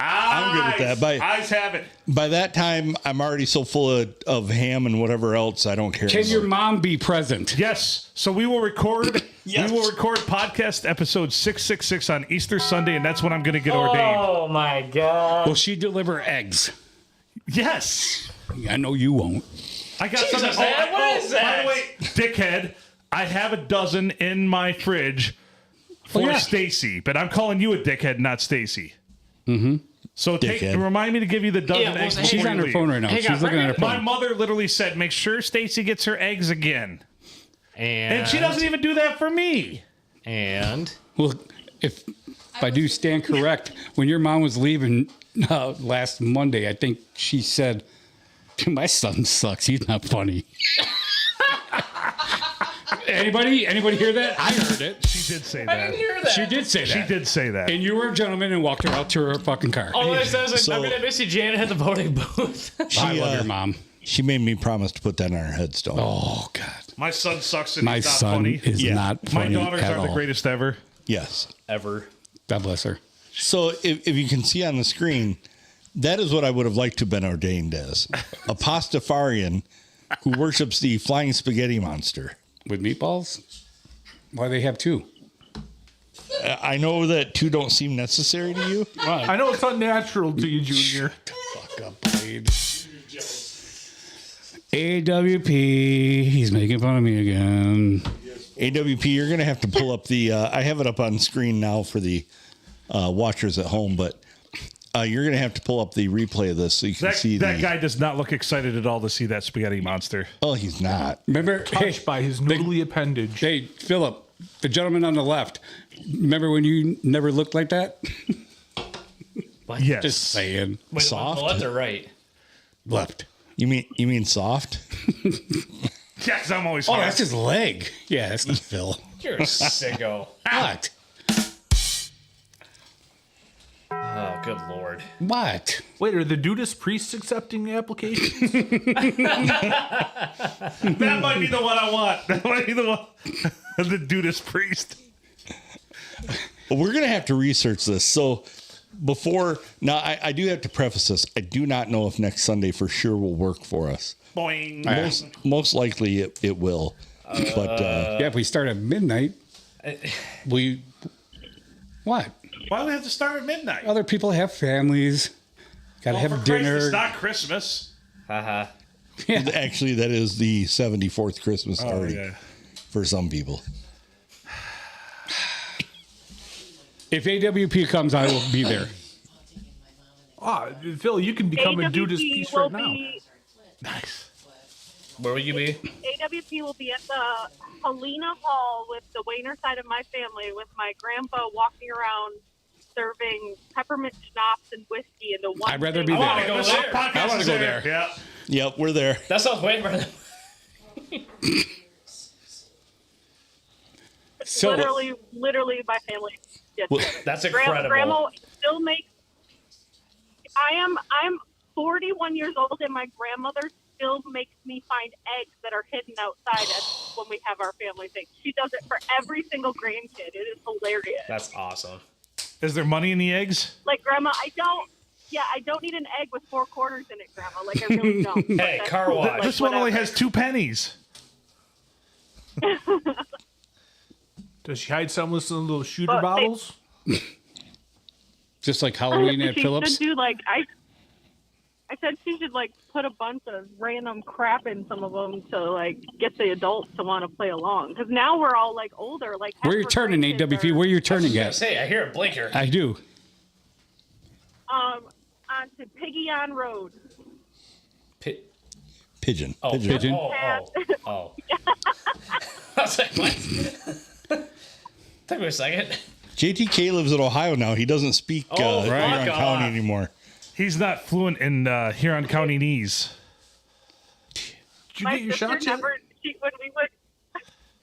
I'm good with that. Eyes have it. By that time, I'm already so full of ham and whatever else, I don't care. Can your mom be present? Yes. So we will record. Yes. We will record podcast episode 666 on Easter Sunday, and that's when I'm going to get ordained. Oh my God. Will she deliver eggs? Yes. I know you won't. I got Jesus, something. man, what is that? By the way, dickhead, I have a dozen in my fridge for Stacy, but I'm calling you a dickhead, not Stacy. Mm-hmm. So remind me to give you the dozen eggs. well, before She's you on her leave. phone right now. Hang She's on, looking at her My phone. mother literally said, make sure Stacy gets her eggs again. And she doesn't even do that for me. And Well, if I do stand correct, when your mom was leaving last Monday, I think she said, "My son sucks. He's not funny." Anybody hear that? I heard it. She did say that. I didn't hear that. She did say that. She did say that. And you were a gentleman and walked her out to her fucking car. all it says is, So- I'm gonna miss you, Janet, at the voting booth. I love your mom. She made me promise to put that on her headstone. Oh God, My son sucks and my he's not son funny. is Yeah. not My funny daughters at are the all. greatest ever. Yes. Ever. God bless her. So if you can see on the screen, that is what I would have liked to have been ordained as. A Pastafarian who worships the flying spaghetti monster. With meatballs? Why they have two? I know that two don't seem necessary to you. I know it's unnatural to you, Junior. Fuck up, babe. AWP, he's making fun of me again. AWP, you're going to have to pull up the, I have it up on screen now for the watchers at home, but you're going to have to pull up the replay of this so you can see That guy does not look excited at all to see that spaghetti monster. Oh, he's not. Remember, Touched by his noodly appendage. hey, Philip, the gentleman on the left. Remember when you never looked like that? Yes. Just saying. Wait, Soft? left or right? Left. You mean soft? Yes, I'm always Oh, hard. that's his leg. Yeah, that's not Phil. You're a sicko. What? Oh, good lord. What? Wait, are the Dudas priests accepting applications? That might be the one I want. That might be the one. The Dudas priest. Well, we're going to have to research this. So I do have to preface this. I do not know if next Sunday for sure will work for us. Boing. Most likely it will. But Yeah, if we start at midnight, what? Why do we have to start at midnight? Other people have families. Got to For have Christ, dinner. it's not Christmas. Yeah. actually, that is the 74th Christmas already for some people. If AWP comes, I will be there. Phil, you can become a AWP Dudas piece will right now. be, Nice. Where will you be? AWP will be at the Helena Hall with the Wayner side of my family, with my grandpa walking around serving peppermint schnapps and whiskey into one. I'd rather thing. be there. I want to go there. I want to go there. Yeah. Yep, we're there. That sounds way better than... So literally, my family. Gets Well, together. That's incredible. Grandma still makes. I'm 41 years old, and my grandmother still makes me find eggs that are hidden outside when we have our family thing. She does it for every single grandkid. It is hilarious. That's awesome. Is there money in the eggs? Like, Grandma, I don't need an egg with 4 quarters in it, Grandma. Like, I really don't. But Hey, that's car cool. wash. Like, This one only whatever. has 2 pennies. Does she hide some with some little shooter But they- bottles? just like Halloween at she Phillips. should do like I said she should like put a bunch of random crap in some of them to like get the adults to want to play along. Because now we're all like older. Like Where you half our turning, grandkids AWP? Where you turning I at? say, I hear a blinker. I do. onto Piggy on Road. Pigeon. Oh, Pigeon. Oh. I was like, what? Took me a second. JTK lives in Ohio now. He doesn't speak Oh, Huron fuck County off. anymore. He's not fluent in Huron County knees. Did you My get your sister shots yet? never. She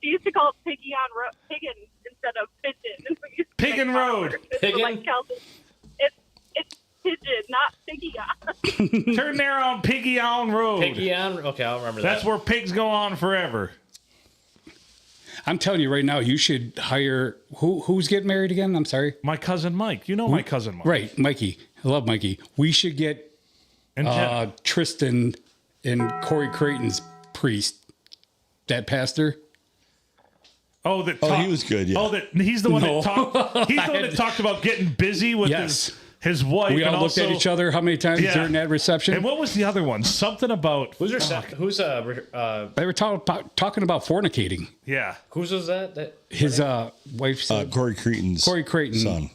used to call it Piggy on Road, Piggin instead of Pigeon. We used to Piggin make fun of Road. her. So, Piggin? like, Kelsey, it's Pigeon, not Piggy on. Turn there on Piggy on Road. Piggy on. Okay, I'll remember That's that. where pigs go on forever. I'm telling you right now, you should hire who's getting married again? I'm sorry. My cousin Mike. You know my cousin Mike. Right, Mikey. I love Mikey. We should get And Jen- Tristan and Corey Creighton's priest, that pastor. oh, that Oh, talk- he was good, yeah. Oh, that he's the one No. that talked. He's the one that talked about getting busy with Yes. his wife. We all and looked also, at each other how many times Yeah. during that reception? And what was the other one? Something about Who's who's They were talking about fornicating. yeah. whose was that? His wife's Corey Creighton's Corey Creighton. son.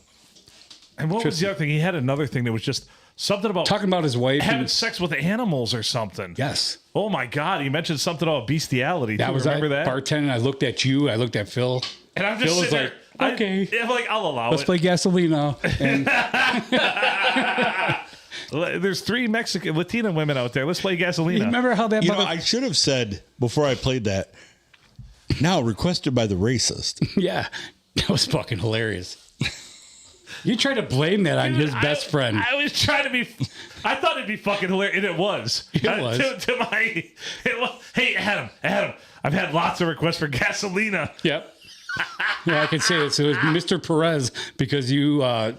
And what was the other thing? He had another thing that was just something about talking about his wife. having And, sex with animals or something. yes, Oh my God! He mentioned something about bestiality. that too. was Remember that? bartending. I looked at you. I looked at Phil. And I'm just Phil was sitting like, there. okay. I'm like, I'll allow Let's it. play Gasolina. And There's 3 Mexican Latina women out there. Let's play Gasolina. you remember how that? You know, I should have said before I played that. Now requested by the racist. Yeah, that was fucking hilarious. You tried to blame that on his best friend. I was trying to be. I thought it'd be fucking hilarious, and it was. It was. Hey, Adam, I've had lots of requests for Gasolina. Yep. Yeah, I can say it. So it was Mr. Perez because you. I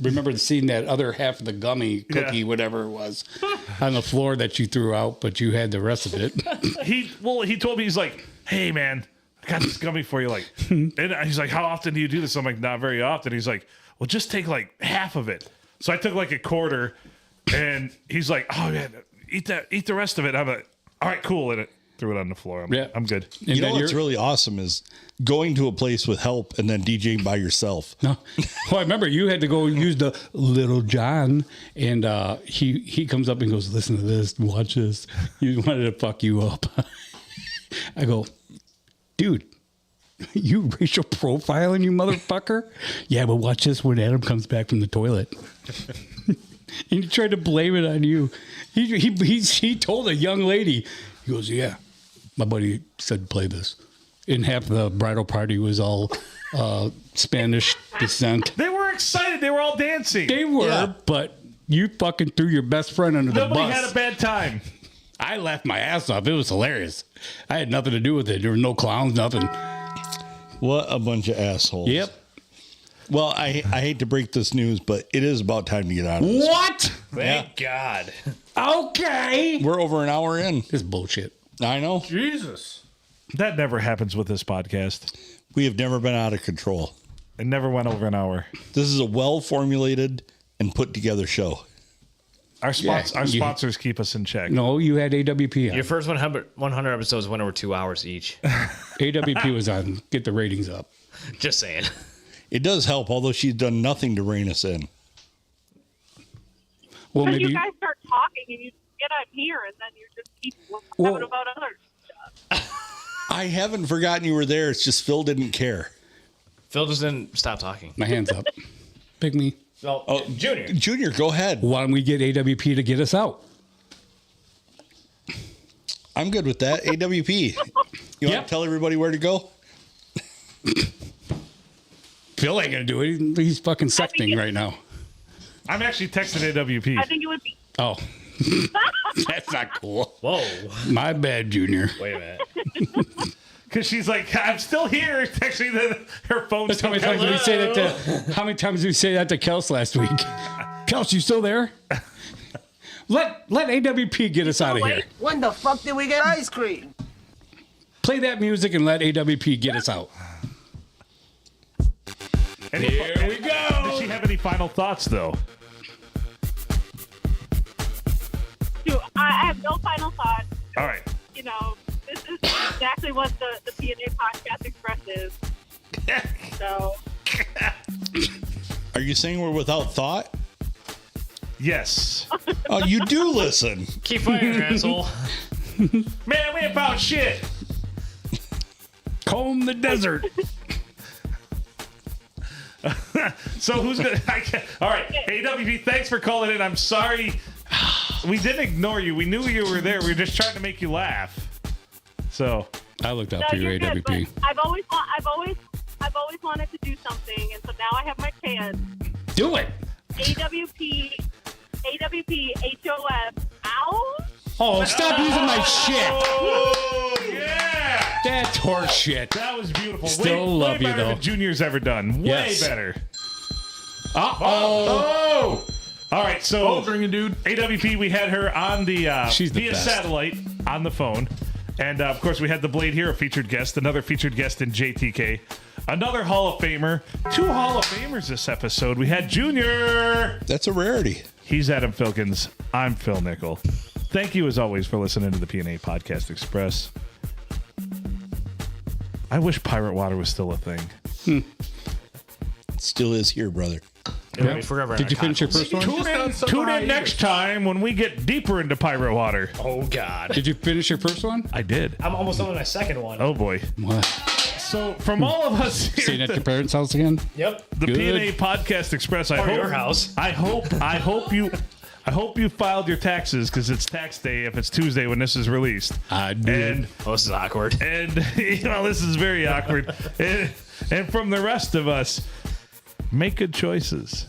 remember seeing that other half of the gummy cookie, Yeah. whatever it was, on the floor that you threw out, but you had the rest of it. He told me, he's like, hey man, I got this gummy for you. Like, and he's like, how often do you do this? I'm like, not very often. He's like, well, just take like half of it. So I took like a quarter, and he's like, oh man, eat the rest of it. I'm like, all right, cool. And it threw it on the floor. I'm good. And You know then what's you're- really awesome is going to a place with help and then DJing by yourself. No. Well, I remember you had to go use the Little John, and he comes up and goes, listen to this, watch this. He wanted to fuck you up. I go, dude, you racial profiling, you motherfucker? Yeah, but watch this when Adam comes back from the toilet. And he tried to blame it on you. He told a young lady, he goes, yeah, my buddy said play this. And half the bridal party was all Spanish descent. They were excited. They were all dancing. They were, but you fucking threw your best friend under the Nobody bus. had a bad time. I laughed my ass off. It was hilarious. I had nothing to do with it. There were no clowns, nothing. What a bunch of assholes. Yep. Well, I hate to break this news, but it is about time to get out of this. What? Thank God. Okay. We're over an hour in. This is bullshit. I know. Jesus. That never happens with this podcast. We have never been out of control. It never went over an hour. This is a well-formulated and put-together show. Our Yeah, sponsors keep us in check. No, you had AWP on. Your first 100 episodes went over 2 hours each. AWP was on. Get the ratings up. Just saying. It does help, although she's done nothing to rein us in. Well, Because maybe. you guys start talking and you get on here and then you just keep talking about other stuff. I haven't forgotten you were there. It's just Phil didn't care. Phil just didn't stop talking. My hands up. Pick me. Well, Junior. Junior, go ahead. Why don't we get AWP to get us out? I'm good with that. AWP. You want to tell everybody where to go? Phil ain't going to do it. He's fucking sexting right now. I'm actually texting AWP. I think it would be. Oh. That's not cool. Whoa. My bad, Junior. Wait a minute. Because she's like, I'm still here. Texting her phone. How many times did we say that to? How many times did we say that to Kels last week? Kels, you still there? Let AWP get us out of here. When the fuck did we get ice cream? Play that music and let AWP get us out. Here we go. Does she have any final thoughts, though? Dude, I have no final thoughts. All right. You know, this is exactly what the P&A Podcast Express is. So, Are you saying we're without thought? Yes. Oh, you do listen. Keep fighting, asshole. Man, we ain't about shit. Comb the desert. So who's gonna? All right, AWP. Thanks for calling in. I'm sorry, we didn't ignore you. We knew you were there. We were just trying to make you laugh. So I looked out no, for you, you're good, AWP. but I've always wanted to do something, and so now I have my chance. Do it. AWP, HOF, ow! Oh, stop using my shit. Oh yeah, That's horse shit. that was beautiful. Still way love you, better though. than Junior's ever done. Way Yes. better. Uh-oh. All right, so Oh, drinking dude. AWP, we had her on the She's the via best. satellite on the phone, and of course we had the Blade here, a featured guest, another featured guest in JTK, another Hall of Famer, 2 Hall of Famers this episode. We had Junior. That's a rarity. He's Adam Filkins. I'm Phil Nickel. Thank you as always for listening to the P&A Podcast Express. I wish pirate water was still a thing. It still is here, brother. It'll be forever in Did our you finish your cockles. first one? Tune in next time when we get deeper into pirate water. Oh, God. Did you finish your first one? I did. I'm almost done with my second one. Oh boy. What? So from all of us here Staying at at your parents' house again? Yep. the Good. P&A Podcast Express, I Or hope your house. I hope you filed your taxes because it's tax day if it's Tuesday when this is released. I did. And Oh, this is awkward. this is very awkward. And from the rest of us, make good choices.